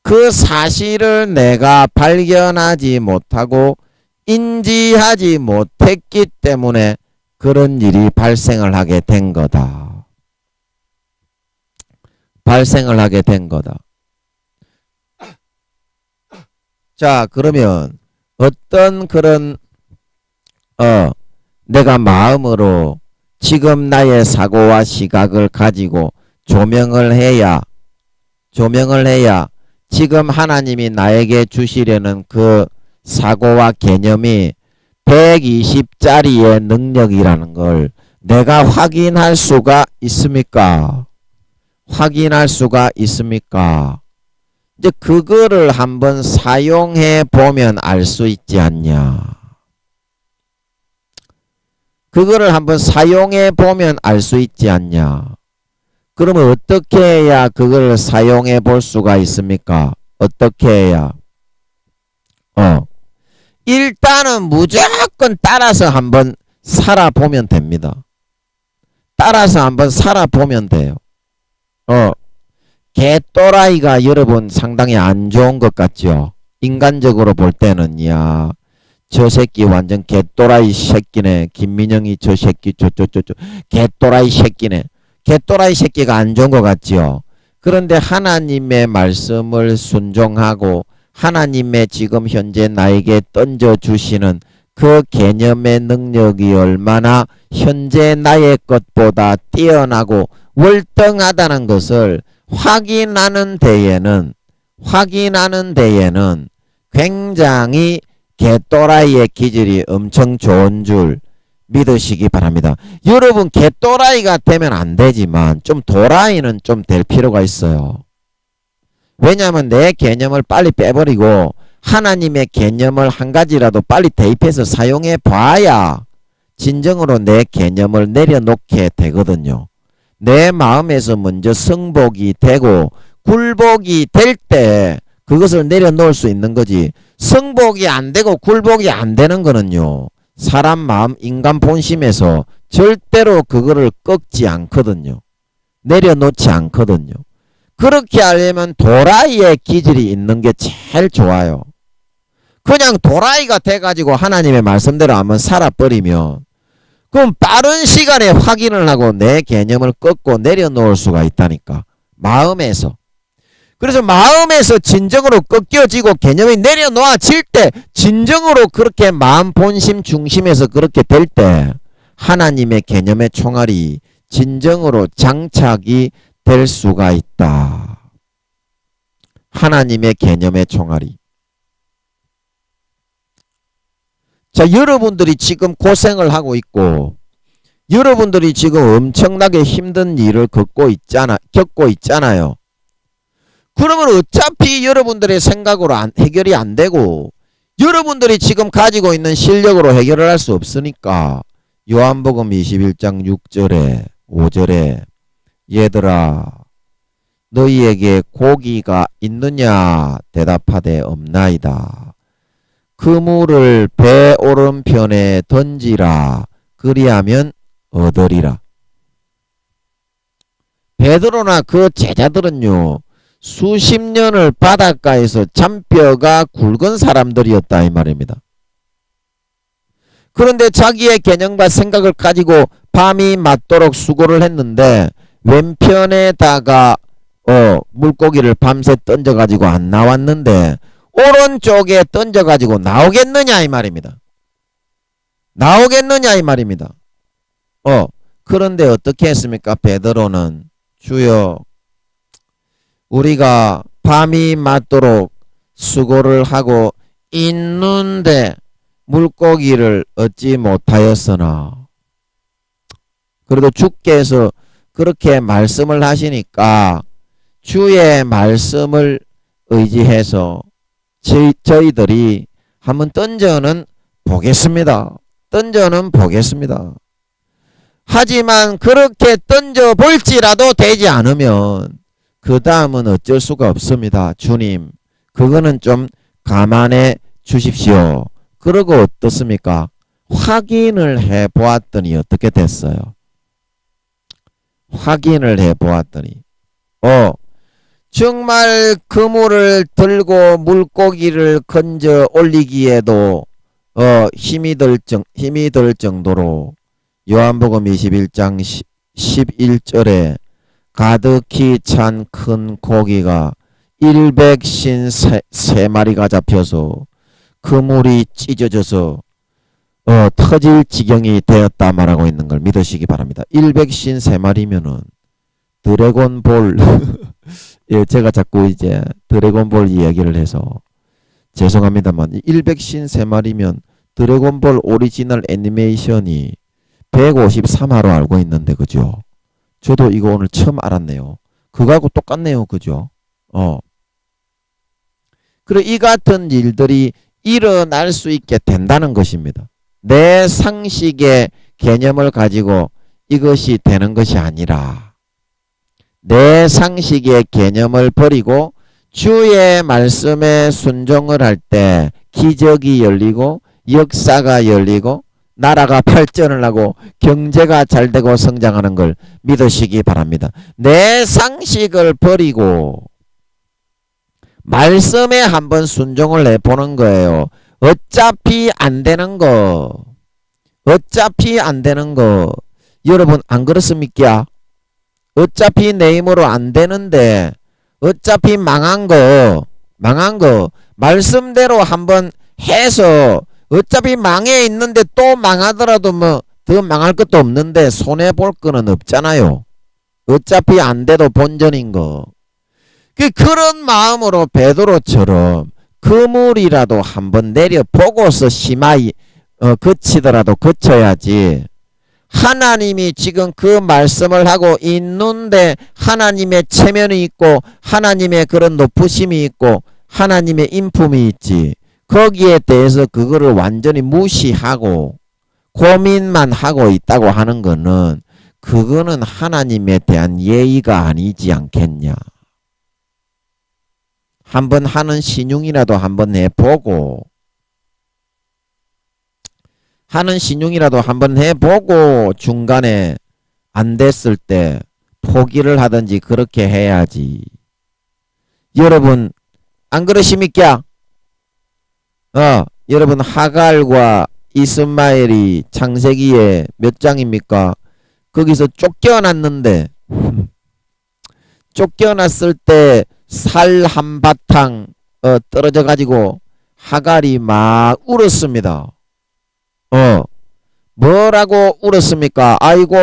그 사실을 내가 발견하지 못하고 인지하지 못했기 때문에 그런 일이 발생을 하게 된 거다. 자, 그러면 어떤 그런 내가 마음으로 지금 나의 사고와 시각을 가지고 조명을 해야 지금 하나님이 나에게 주시려는 그 사고와 개념이 120짜리의 능력이라는 걸 내가 확인할 수가 있습니까? 이제 그거를 한번 사용해 보면 알 수 있지 않냐. 그거를 한번 사용해 보면 알 수 있지 않냐. 그러면 어떻게 해야 그걸 사용해 볼 수가 있습니까? 어떻게 해야? 일단은 무조건 따라서 한번 살아보면 됩니다. 따라서 한번 살아보면 돼요. 개또라이가 여러분 상당히 안 좋은 것 같죠? 인간적으로 볼 때는, 야, 저 새끼 완전 개또라이 새끼네. 김민영이 저 새끼, 개또라이 새끼네. 개또라이 새끼가 안 좋은 것 같지요? 그런데 하나님의 말씀을 순종하고 하나님의 지금 현재 나에게 던져주시는 그 개념의 능력이 얼마나 현재 나의 것보다 뛰어나고 월등하다는 것을 확인하는 데에는 굉장히 개또라이의 기질이 엄청 좋은 줄 믿으시기 바랍니다. 여러분 개또라이가 되면 안 되지만 좀 도라이는 좀 될 필요가 있어요. 왜냐하면 내 개념을 빨리 빼버리고 하나님의 개념을 한 가지라도 빨리 대입해서 사용해 봐야 진정으로 내 개념을 내려놓게 되거든요. 내 마음에서 먼저 성복이 되고 굴복이 될 때 그것을 내려놓을 수 있는 거지. 성복이 안 되고 굴복이 안 되는 거는요, 사람 마음 인간 본심에서 절대로 그거를 꺾지 않거든요. 내려놓지 않거든요. 그렇게 하려면 도라이의 기질이 있는 게 제일 좋아요. 그냥 도라이가 돼가지고 하나님의 말씀대로 한번 살아버리면 그럼 빠른 시간에 확인을 하고 내 개념을 꺾고 내려놓을 수가 있다니까. 마음에서. 그래서 마음에서 진정으로 꺾여지고 개념이 내려놓아질 때 진정으로 그렇게 마음 본심 중심에서 그렇게 될 때 하나님의 개념의 총알이 진정으로 장착이 될 수가 있다. 하나님의 개념의 총알이. 자, 여러분들이 지금 고생을 하고 있고 여러분들이 지금 엄청나게 힘든 일을 겪고 있잖아요. 그러면 어차피 여러분들의 생각으로 해결이 안 되고 여러분들이 지금 가지고 있는 실력으로 해결을 할 수 없으니까 요한복음 21장 6절에 5절에 얘들아 너희에게 고기가 있느냐 대답하되 없나이다. 그물을 배 오른편에 던지라 그리하면 얻으리라. 베드로나 그 제자들은요 수십 년을 바닷가에서 잔뼈가 굵은 사람들이었다 이 말입니다. 그런데 자기의 개념과 생각을 가지고 밤이 맞도록 수고를 했는데 왼편에다가 물고기를 밤새 던져가지고 안 나왔는데 오른쪽에 던져가지고 나오겠느냐 이 말입니다. 나오겠느냐 이 말입니다. 그런데 어떻게 했습니까? 베드로는 주여 우리가 밤이 맞도록 수고를 하고 있는데 물고기를 얻지 못하였으나 그래도 주께서 그렇게 말씀을 하시니까 주의 말씀을 의지해서 저희들이 한번 던져는 보겠습니다. 하지만 그렇게 던져볼지라도 되지 않으면 그 다음은 어쩔 수가 없습니다. 주님, 그거는 좀 감안해 주십시오. 그러고 어떻습니까? 확인을 해보았더니 어떻게 됐어요? 확인을 해보았더니 정말 그물을 들고 물고기를 건져 올리기에도 힘이 들 정도로 요한복음 21장 11절에 가득히 찬 큰 고기가 153마리가 잡혀서 그물이 찢어져서 터질 지경이 되었다 말하고 있는 걸 믿으시기 바랍니다. 153마리면은 드래곤볼 예, 제가 자꾸 이제 드래곤볼 이야기를 해서 죄송합니다만 153마리면 드래곤볼 오리지널 애니메이션이 153화로 알고 있는데 그죠? 저도 이거 오늘 처음 알았네요. 그거하고 똑같네요. 그죠? 그리고 이 같은 일들이 일어날 수 있게 된다는 것입니다. 내 상식의 개념을 가지고 이것이 되는 것이 아니라 내 상식의 개념을 버리고 주의 말씀에 순종을 할 때 기적이 열리고 역사가 열리고 나라가 발전을 하고 경제가 잘 되고 성장하는 걸 믿으시기 바랍니다. 내 상식을 버리고 말씀에 한번 순종을 해보는 거예요. 어차피 안 되는 거. 어차피 안 되는 거. 여러분 안 그렇습니까? 어차피 내 힘으로 안 되는데 어차피 망한 거 말씀대로 한번 해서 어차피 망해 있는데 또 망하더라도 뭐 더 망할 것도 없는데 손해볼 거는 없잖아요. 어차피 안 돼도 본전인 거. 그런 마음으로 베드로처럼 그물이라도 한번 내려보고서 심하이 그치더라도 그쳐야지. 하나님이 지금 그 말씀을 하고 있는데 하나님의 체면이 있고 하나님의 그런 높으심이 있고 하나님의 인품이 있지. 거기에 대해서 그거를 완전히 무시하고 고민만 하고 있다고 하는 거는 그거는 하나님에 대한 예의가 아니지 않겠냐. 한번 하는 신용이라도 한번 해보고 중간에 안 됐을 때 포기를 하든지 그렇게 해야지. 여러분 안 그러십니까? 여러분 하갈과 이스마엘이 창세기에 몇 장입니까? 거기서 쫓겨났는데 쫓겨났을 때 살 한바탕 떨어져 가지고 하갈이 막 울었습니다. 뭐라고 울었습니까? 아이고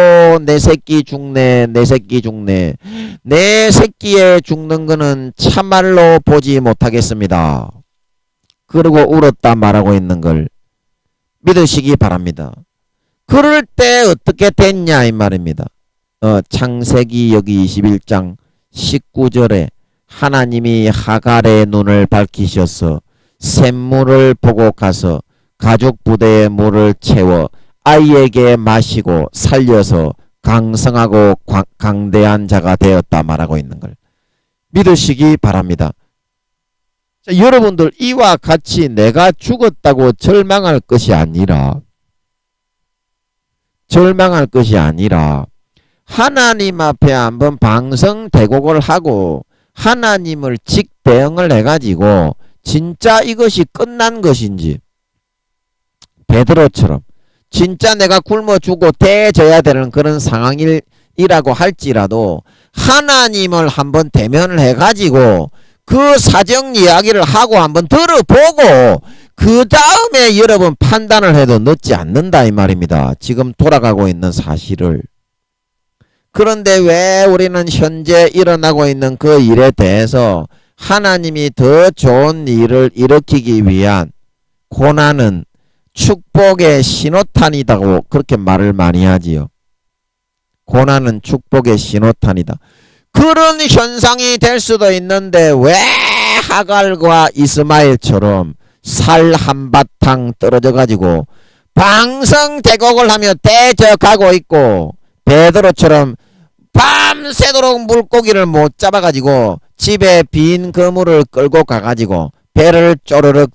내 새끼 죽네. 내 새끼에 죽는 거는 참말로 보지 못하겠습니다. 그러고 울었다 말하고 있는 걸 믿으시기 바랍니다. 그럴 때 어떻게 됐냐 이 말입니다. 창세기 여기 21장 19절에 하나님이 하갈의 눈을 밝히셔서 샘물을 보고 가서 가죽 부대에 물을 채워 아이에게 마시고 살려서 강성하고 강대한 자가 되었다 말하고 있는 걸 믿으시기 바랍니다. 자, 여러분들 이와 같이 내가 죽었다고 절망할 것이 아니라 하나님 앞에 한번 방성대곡을 하고 하나님을 직대응을 해가지고 진짜 이것이 끝난 것인지 베드로처럼 진짜 내가 굶어 죽고 대져야 되는 그런 상황이라고 할지라도 하나님을 한번 대면을 해가지고 그 사정 이야기를 하고 한번 들어보고 그 다음에 여러분 판단을 해도 늦지 않는다 이 말입니다. 지금 돌아가고 있는 사실을. 그런데 왜 우리는 현재 일어나고 있는 그 일에 대해서 하나님이 더 좋은 일을 일으키기 위한 고난은 축복의 신호탄이라고 그렇게 말을 많이 하지요. 고난은 축복의 신호탄이다. 그런 현상이 될 수도 있는데 왜 하갈과 이스마엘처럼 살 한바탕 떨어져 가지고 방성대곡을 하며 대적하고 있고 베드로처럼 밤새도록 물고기를 못 잡아가지고 집에 빈 그물을 끌고 가가지고 배를 쪼르륵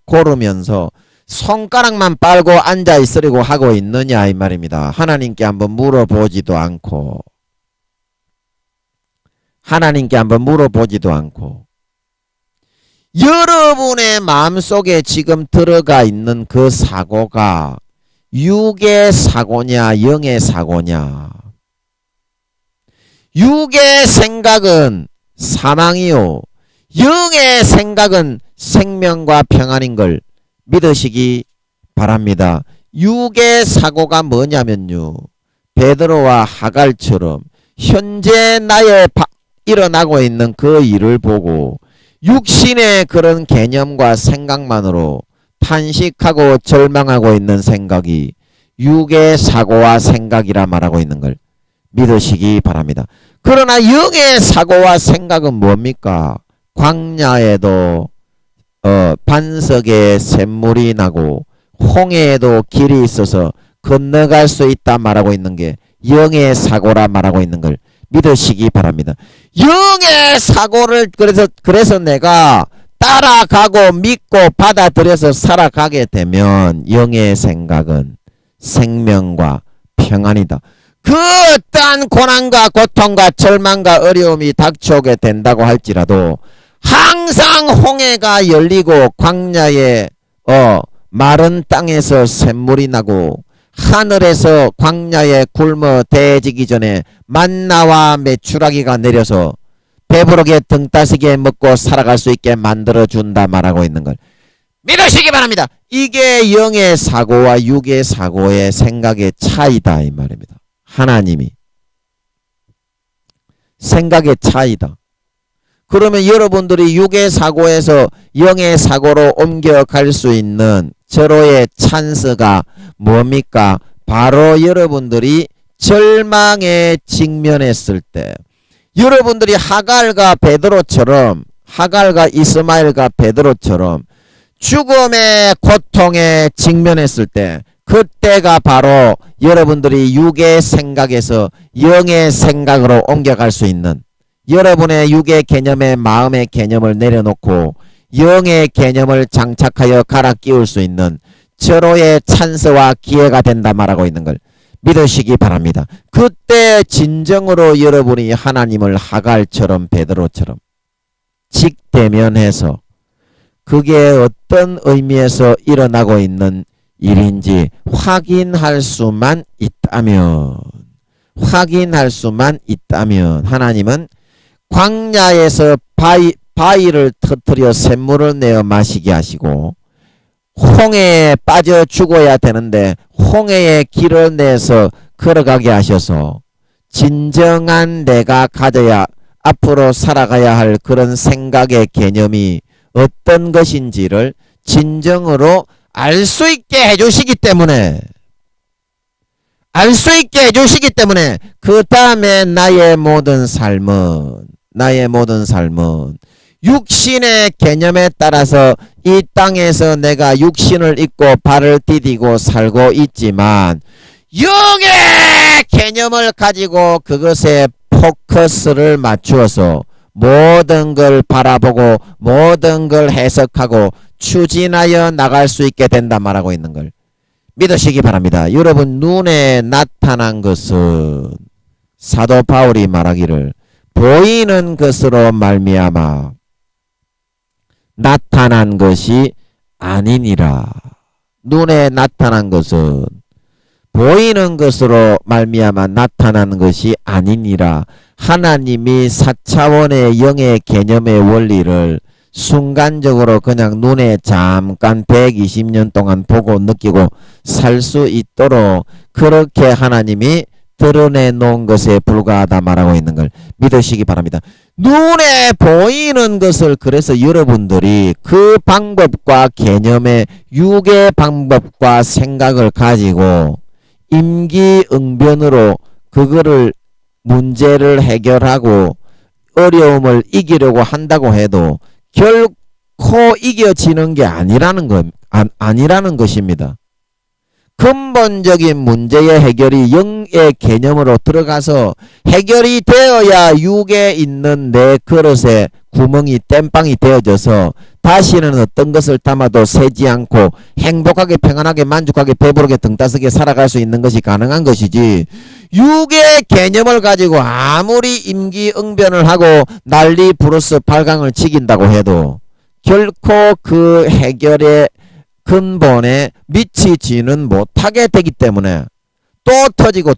고르면서 손가락만 빨고 앉아있으려고 하고 있느냐 이 말입니다. 하나님께 한번 물어보지도 않고 여러분의 마음속에 지금 들어가 있는 그 사고가 육의 사고냐 영의 사고냐. 육의 생각은 사망이요 영의 생각은 생명과 평안인 걸 믿으시기 바랍니다. 육의 사고가 뭐냐면요, 베드로와 하갈처럼 현재 나의 일어나고 있는 그 일을 보고 육신의 그런 개념과 생각만으로 탄식하고 절망하고 있는 생각이 육의 사고와 생각이라 말하고 있는 걸 믿으시기 바랍니다. 그러나 영의 사고와 생각은 뭡니까? 광야에도 반석에 샘물이 나고 홍해에도 길이 있어서 건너갈 수 있다 말하고 있는 게 영의 사고라 말하고 있는 걸 믿으시기 바랍니다. 영의 사고를 그래서 내가 따라가고 믿고 받아들여서 살아가게 되면 영의 생각은 생명과 평안이다. 그 어떠한 고난과 고통과 절망과 어려움이 닥쳐오게 된다고 할지라도 항상 홍해가 열리고 광야에 마른 땅에서 샘물이 나고 하늘에서 광야에 굶어 대지기 전에 만나와 메추라기가 내려서 배부르게 등 따시게 먹고 살아갈 수 있게 만들어준다 말하고 있는 걸 믿으시기 바랍니다. 이게 영의 사고와 육의 사고의 생각의 차이다 이 말입니다. 하나님이 생각의 차이다. 그러면 여러분들이 육의 사고에서 영의 사고로 옮겨갈 수 있는 절호의 찬스가 뭡니까? 바로 여러분들이 절망에 직면했을 때, 여러분들이 하갈과 베드로처럼, 하갈과 이스마엘과 베드로처럼 죽음의 고통에 직면했을 때, 그때가 바로 여러분들이 육의 생각에서 영의 생각으로 옮겨갈 수 있는, 여러분의 육의 개념에 마음의 개념을 내려놓고 영의 개념을 장착하여 갈아 끼울 수 있는 절호의 찬스와 기회가 된다 말하고 있는 걸 믿으시기 바랍니다. 그때 진정으로 여러분이 하나님을 하갈처럼 베드로처럼 직대면해서 그게 어떤 의미에서 일어나고 있는 일인지 확인할 수만 있다면 하나님은 광야에서 바위를 터뜨려 샘물을 내어 마시게 하시고 홍해에 빠져 죽어야 되는데 홍해에 길을 내서 걸어가게 하셔서 진정한 내가 가져야 앞으로 살아가야 할 그런 생각의 개념이 어떤 것인지를 진정으로 알 수 있게 해주시기 때문에 그 다음에 나의 모든 삶은 육신의 개념에 따라서 이 땅에서 내가 육신을 입고 발을 디디고 살고 있지만 영의 개념을 가지고 그것에 포커스를 맞추어서 모든 걸 바라보고 모든 걸 해석하고 추진하여 나갈 수 있게 된다 말하고 있는 걸 믿으시기 바랍니다. 여러분 눈에 나타난 것은 사도 바울이 말하기를 보이는 것으로 말미암아 나타난 것이 아니니라. 눈에 나타난 것은 보이는 것으로 말미암아 나타난 것이 아니니라. 하나님이 4차원의 영의 개념의 원리를 순간적으로 그냥 눈에 잠깐 120년 동안 보고 느끼고 살 수 있도록 그렇게 하나님이 드러내 놓은 것에 불과하다 말하고 있는 걸 믿으시기 바랍니다. 눈에 보이는 것을 그래서 여러분들이 그 방법과 개념의 육의 방법과 생각을 가지고 임기응변으로 그거를 문제를 해결하고 어려움을 이기려고 한다고 해도 결코 이겨지는 게 아니라는 것입니다. 근본적인 문제의 해결이 영의 개념으로 들어가서 해결이 되어야 육에 있는 내 그릇에 구멍이 땜빵이 되어져서 다시는 어떤 것을 담아도 새지 않고 행복하게 평안하게 만족하게 배부르게 등따스게 살아갈 수 있는 것이 가능한 것이지, 육의 개념을 가지고 아무리 임기응변을 하고 난리 부르스 발광을 치긴다고 해도 결코 그 해결의 근본에 미치지는 못하게 되기 때문에 또 터지고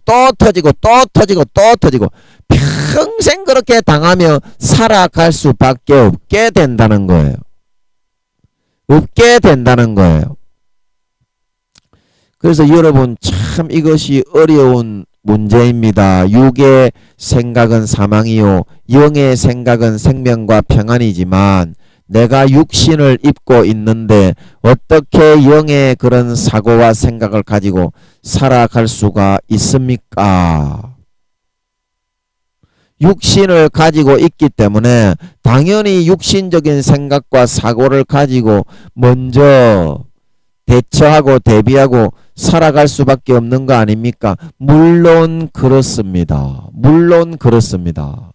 평생 그렇게 당하며 살아갈 수밖에 없게 된다는 거예요. 그래서 여러분 참 이것이 어려운 문제입니다. 육의 생각은 사망이요 영의 생각은 생명과 평안이지만 내가 육신을 입고 있는데 어떻게 영의 그런 사고와 생각을 가지고 살아갈 수가 있습니까? 육신을 가지고 있기 때문에 당연히 육신적인 생각과 사고를 가지고 먼저 대처하고 대비하고 살아갈 수밖에 없는 거 아닙니까? 물론 그렇습니다. 물론 그렇습니다.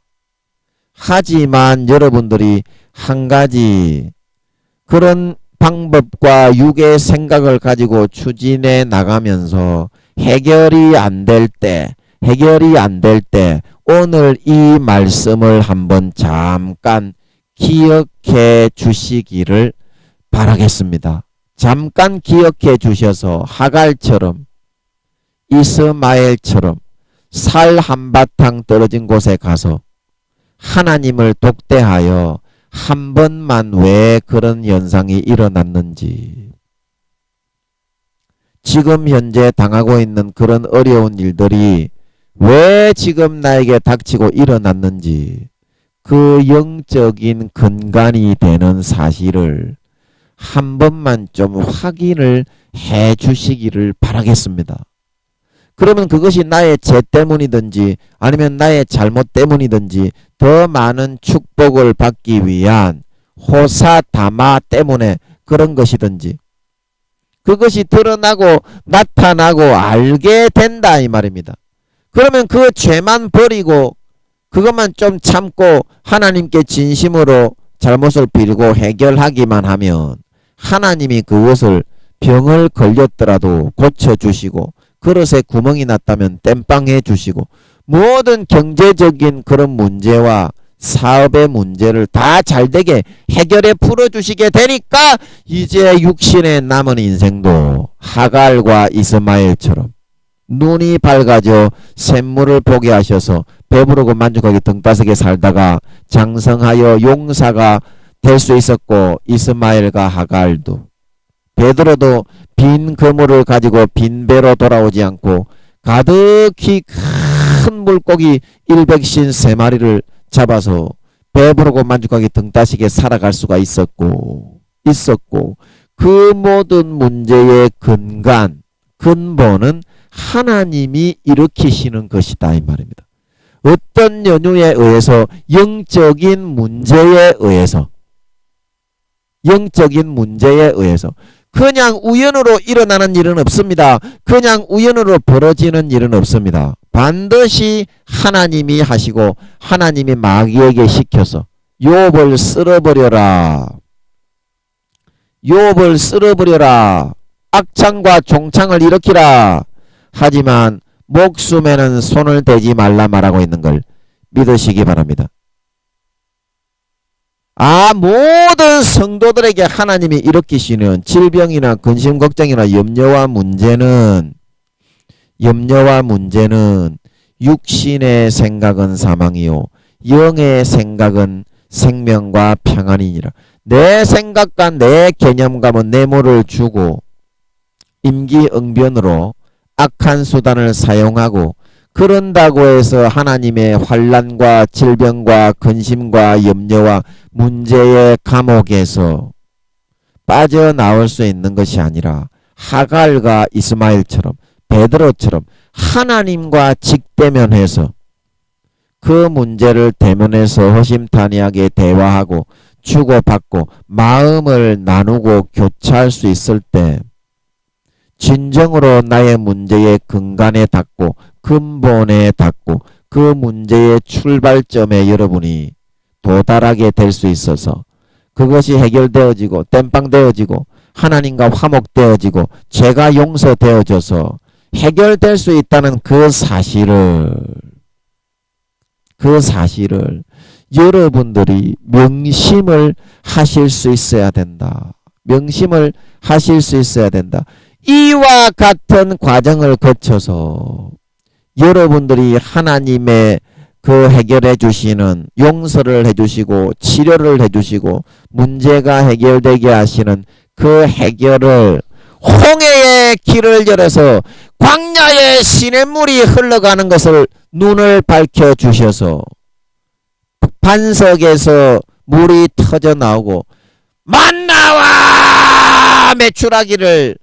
하지만 여러분들이 한 가지 그런 방법과 육의 생각을 가지고 추진해 나가면서 해결이 안 될 때 오늘 이 말씀을 한번 잠깐 기억해 주시기를 바라겠습니다. 잠깐 기억해 주셔서 하갈처럼 이스마엘처럼 살 한바탕 떨어진 곳에 가서 하나님을 독대하여 한 번만 왜 그런 현상이 일어났는지, 지금 현재 당하고 있는 그런 어려운 일들이 왜 지금 나에게 닥치고 일어났는지 그 영적인 근간이 되는 사실을 한 번만 좀 확인을 해 주시기를 바라겠습니다. 그러면 그것이 나의 죄 때문이든지 아니면 나의 잘못 때문이든지 더 많은 축복을 받기 위한 호사다마 때문에 그런 것이든지 그것이 드러나고 나타나고 알게 된다 이 말입니다. 그러면 그 죄만 버리고 그것만 좀 참고 하나님께 진심으로 잘못을 빌고 해결하기만 하면 하나님이 그것을 병을 걸렸더라도 고쳐주시고 그릇에 구멍이 났다면 땜빵해 주시고 모든 경제적인 그런 문제와 사업의 문제를 다 잘되게 해결해 풀어주시게 되니까 이제 육신에 남은 인생도 하갈과 이스마엘처럼 눈이 밝아져 샘물을 보게 하셔서 배부르고 만족하게 등따스게 살다가 장성하여 용사가 될 수 있었고 이스마엘과 하갈도 베드로도 빈 그물을 가지고 빈 배로 돌아오지 않고 가득히 큰 물고기 100신 3마리를 잡아서 배부르고 만족하게 등따시게 살아갈 수가 있었고 그 모든 문제의 근본은 하나님이 일으키시는 것이다 이 말입니다. 어떤 연유에 의해서 영적인 문제에 의해서 그냥 우연으로 일어나는 일은 없습니다. 그냥 우연으로 벌어지는 일은 없습니다. 반드시 하나님이 하시고 하나님이 마귀에게 시켜서 욥을 쓸어버려라. 악창과 종창을 일으키라. 하지만 목숨에는 손을 대지 말라 말하고 있는 걸 믿으시기 바랍니다. 모든 성도들에게 하나님이 일으키시는 질병이나 근심 걱정이나 염려와 문제는 육신의 생각은 사망이요 영의 생각은 생명과 평안이니라. 내 생각과 내 개념감은 내모를 주고 임기응변으로 악한 수단을 사용하고 그런다고 해서 하나님의 환난과 질병과 근심과 염려와 문제의 감옥에서 빠져나올 수 있는 것이 아니라 하갈과 이스마엘처럼 베드로처럼 하나님과 직대면해서 그 문제를 대면해서 허심탄회하게 대화하고 주고받고 마음을 나누고 교차할 수 있을 때 진정으로 나의 문제의 근간에 닿고 근본에 닿고 그 문제의 출발점에 여러분이 도달하게 될 수 있어서 그것이 해결되어지고 땜빵되어지고 하나님과 화목되어지고 죄가 용서되어져서 해결될 수 있다는 그 사실을 여러분들이 명심을 하실 수 있어야 된다. 명심을 하실 수 있어야 된다. 이와 같은 과정을 거쳐서 여러분들이 하나님의 그 해결해 주시는 용서를 해 주시고 치료를 해 주시고 문제가 해결되게 하시는 그 해결을 홍해의 길을 열어서 광야의 시냇물이 흘러가는 것을 눈을 밝혀 주셔서 반석에서 물이 터져 나오고 만나와 메추라기를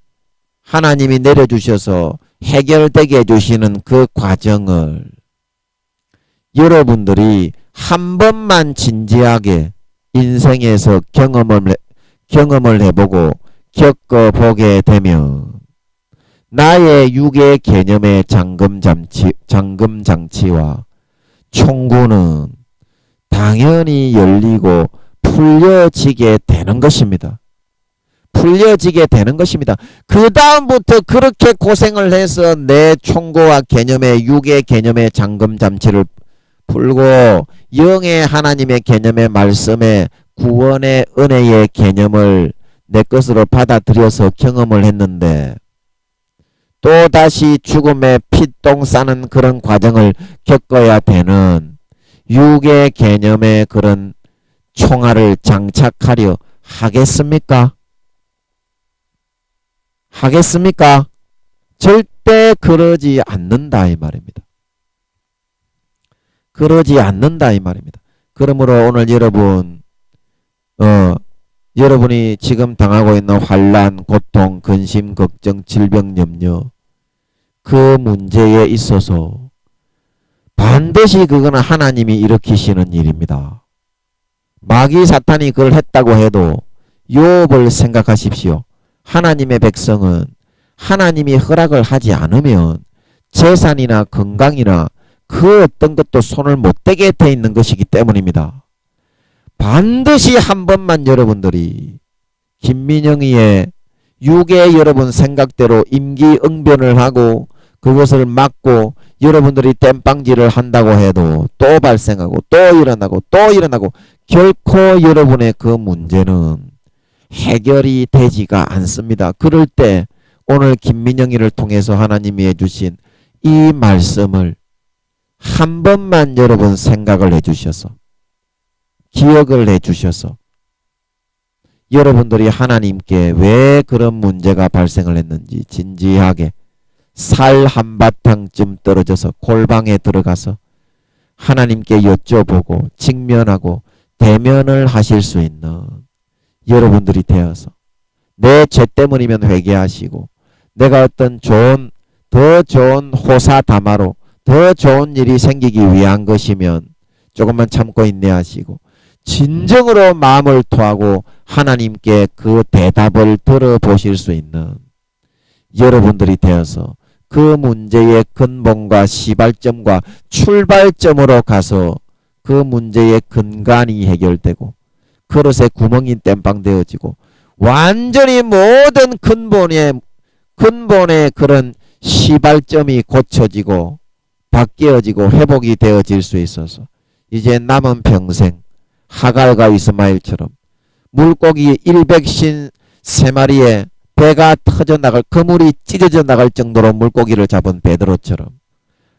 하나님이 내려주셔서 해결되게 해주시는 그 과정을 여러분들이 한 번만 진지하게 인생에서 경험을 해보고 겪어보게 되면 나의 육의 개념의 잠금장치와 총구는 당연히 열리고 풀려지게 되는 것입니다. 풀려지게 되는 것입니다. 그 다음부터 그렇게 고생을 해서 내 총구와 개념의 육의 개념의 잠금장치를 풀고 영의 하나님의 개념의 말씀의 구원의 은혜의 개념을 내 것으로 받아들여서 경험을 했는데 또다시 죽음의 피똥 싸는 그런 과정을 겪어야 되는 육의 개념의 그런 총알을 장착하려 하겠습니까? 하겠습니까? 절대 그러지 않는다 이 말입니다. 그러지 않는다 이 말입니다. 그러므로 오늘 여러분이 지금 당하고 있는 환난, 고통, 근심, 걱정, 질병, 염려 그 문제에 있어서 반드시 그거는 하나님이 일으키시는 일입니다. 마귀 사탄이 그걸 했다고 해도 욥을 생각하십시오. 하나님의 백성은 하나님이 허락을 하지 않으면 재산이나 건강이나 그 어떤 것도 손을 못 대게 돼 있는 것이기 때문입니다. 반드시 한 번만 여러분들이 김민영이의 육의 여러분 생각대로 임기응변을 하고 그것을 막고 여러분들이 땜빵질을 한다고 해도 또 발생하고 또 일어나고 결코 여러분의 그 문제는 해결이 되지가 않습니다. 그럴 때 오늘 김민영이를 통해서 하나님이 해주신 이 말씀을 한 번만 여러분 생각을 해주셔서 기억을 해주셔서 여러분들이 하나님께 왜 그런 문제가 발생을 했는지 진지하게 살 한바탕쯤 떨어져서 골방에 들어가서 하나님께 여쭤보고 직면하고 대면을 하실 수 있는 여러분들이 되어서 내 죄 때문이면 회개하시고 내가 어떤 더 좋은 호사다마로 더 좋은 일이 생기기 위한 것이면 조금만 참고 인내하시고 진정으로 마음을 토하고 하나님께 그 대답을 들어보실 수 있는 여러분들이 되어서 그 문제의 근본과 시발점과 출발점으로 가서 그 문제의 근간이 해결되고 그릇에 구멍이 땜빵되어지고 완전히 모든 근본의 그런 시발점이 고쳐지고 바뀌어지고 회복이 되어질 수 있어서 이제 남은 평생 하갈과 이스마엘처럼 물고기 153마리에 배가 터져나갈 그물이 찢어져 나갈 정도로 물고기를 잡은 베드로처럼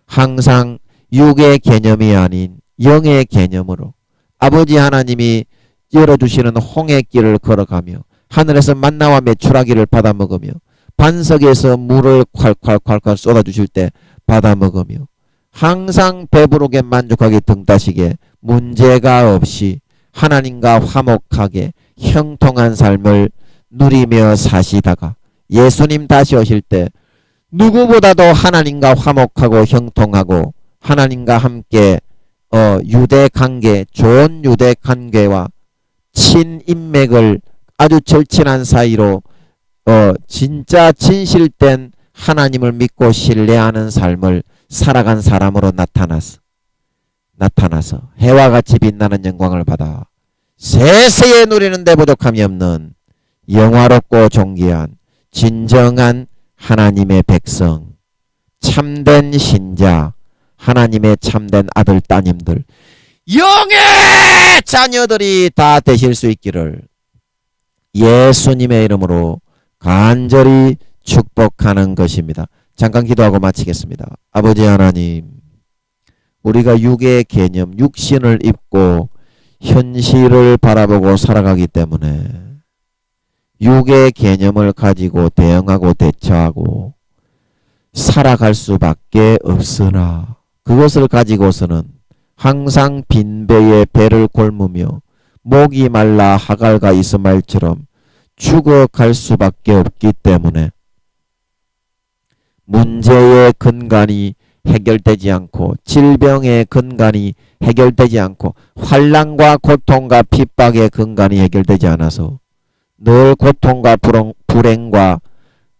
항상 육의 개념이 아닌 영의 개념으로 아버지 하나님이 열어주시는 홍해 길을 걸어가며 하늘에서 만나와 메추라기를 받아 먹으며 반석에서 물을 콸콸콸콸 쏟아주실 때 받아 먹으며 항상 배부르게 만족하게 등따시게 문제가 없이 하나님과 화목하게 형통한 삶을 누리며 사시다가 예수님 다시 오실 때 누구보다도 하나님과 화목하고 형통하고 하나님과 함께 유대관계 좋은 유대관계와 친인맥을 아주 절친한 사이로 진짜 진실된 하나님을 믿고 신뢰하는 삶을 살아간 사람으로 나타나서 해와 같이 빛나는 영광을 받아 세세에 누리는 데 부족함이 없는 영화롭고 존귀한 진정한 하나님의 백성 참된 신자 하나님의 참된 아들 따님들 영의 자녀들이 다 되실 수 있기를 예수님의 이름으로 간절히 축복하는 것입니다. 잠깐 기도하고 마치겠습니다. 아버지 하나님, 우리가 육의 개념, 육신을 입고 현실을 바라보고 살아가기 때문에 육의 개념을 가지고 대응하고 대처하고 살아갈 수밖에 없으나 그것을 가지고서는 항상 빈배에 배를 골무며 목이 말라 하갈과 이스마엘처럼 죽어갈 수밖에 없기 때문에 문제의 근간이 해결되지 않고 질병의 근간이 해결되지 않고 환난과 고통과 핍박의 근간이 해결되지 않아서 늘 고통과 불행과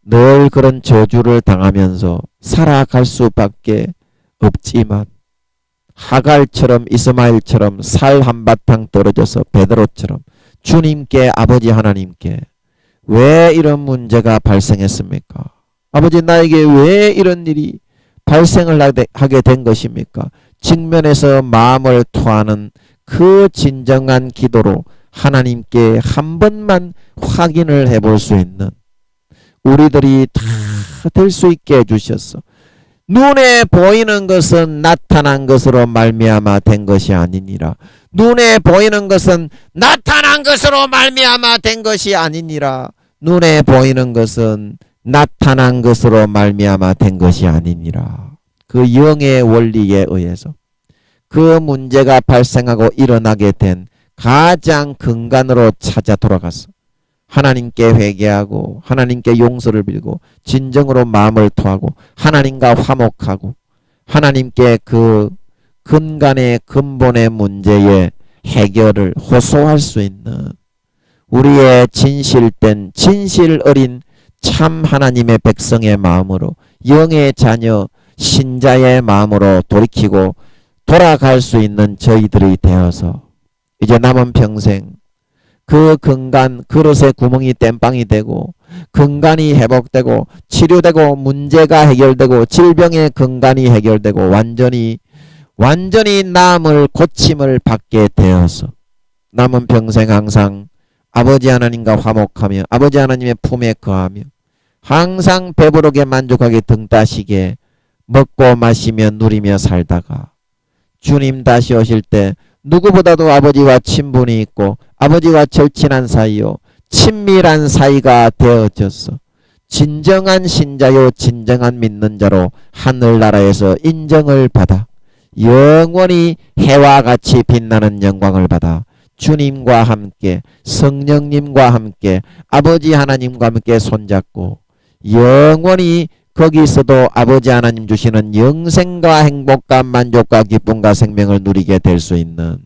늘 그런 저주를 당하면서 살아갈 수밖에 없지만 하갈처럼 이스마엘처럼 살 한바탕 떨어져서 베드로처럼 주님께 아버지 하나님께 왜 이런 문제가 발생했습니까? 아버지 나에게 왜 이런 일이 발생을 하게 된 것입니까? 직면에서 마음을 토하는 그 진정한 기도로 하나님께 한 번만 확인을 해볼 수 있는 우리들이 다 될 수 있게 해주셨어. 눈에 보이는 것은 나타난 것으로 말미암아 된 것이 아니니라. 눈에 보이는 것은 나타난 것으로 말미암아 된 것이 아니니라. 눈에 보이는 것은 나타난 것으로 말미암아 된 것이 아니니라. 그 영의 원리에 의해서 그 문제가 발생하고 일어나게 된 가장 근간으로 찾아 돌아갔어. 하나님께 회개하고 하나님께 용서를 빌고 진정으로 마음을 토하고 하나님과 화목하고 하나님께 그 근간의 근본의 문제의 해결을 호소할 수 있는 우리의 진실된 진실 어린 참 하나님의 백성의 마음으로 영의 자녀 신자의 마음으로 돌이키고 돌아갈 수 있는 저희들이 되어서 이제 남은 평생 그 근간 그릇에 구멍이 땜빵이 되고 근간이 회복되고 치료되고 문제가 해결되고 질병의 근간이 해결되고 완전히 남을 고침을 받게 되어서 남은 평생 항상 아버지 하나님과 화목하며 아버지 하나님의 품에 거하며 항상 배부르게 만족하게 등 따시게 먹고 마시며 누리며 살다가 주님 다시 오실 때 누구보다도 아버지와 친분이 있고 아버지와 절친한 사이요 친밀한 사이가 되어졌어. 진정한 신자요 진정한 믿는 자로 하늘나라에서 인정을 받아 영원히 해와 같이 빛나는 영광을 받아 주님과 함께 성령님과 함께 아버지 하나님과 함께 손잡고 영원히 거기서도 아버지 하나님 주시는 영생과 행복과 만족과 기쁨과 생명을 누리게 될 수 있는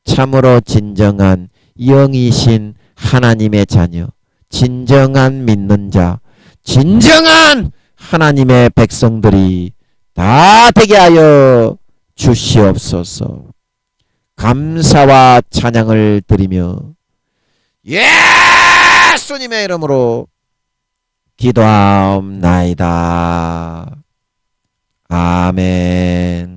참으로 진정한 영이신 하나님의 자녀, 진정한 믿는 자, 진정한 하나님의 백성들이 다 되게 하여 주시옵소서. 감사와 찬양을 드리며 예수님의 이름으로 기도하옵나이다. 아멘.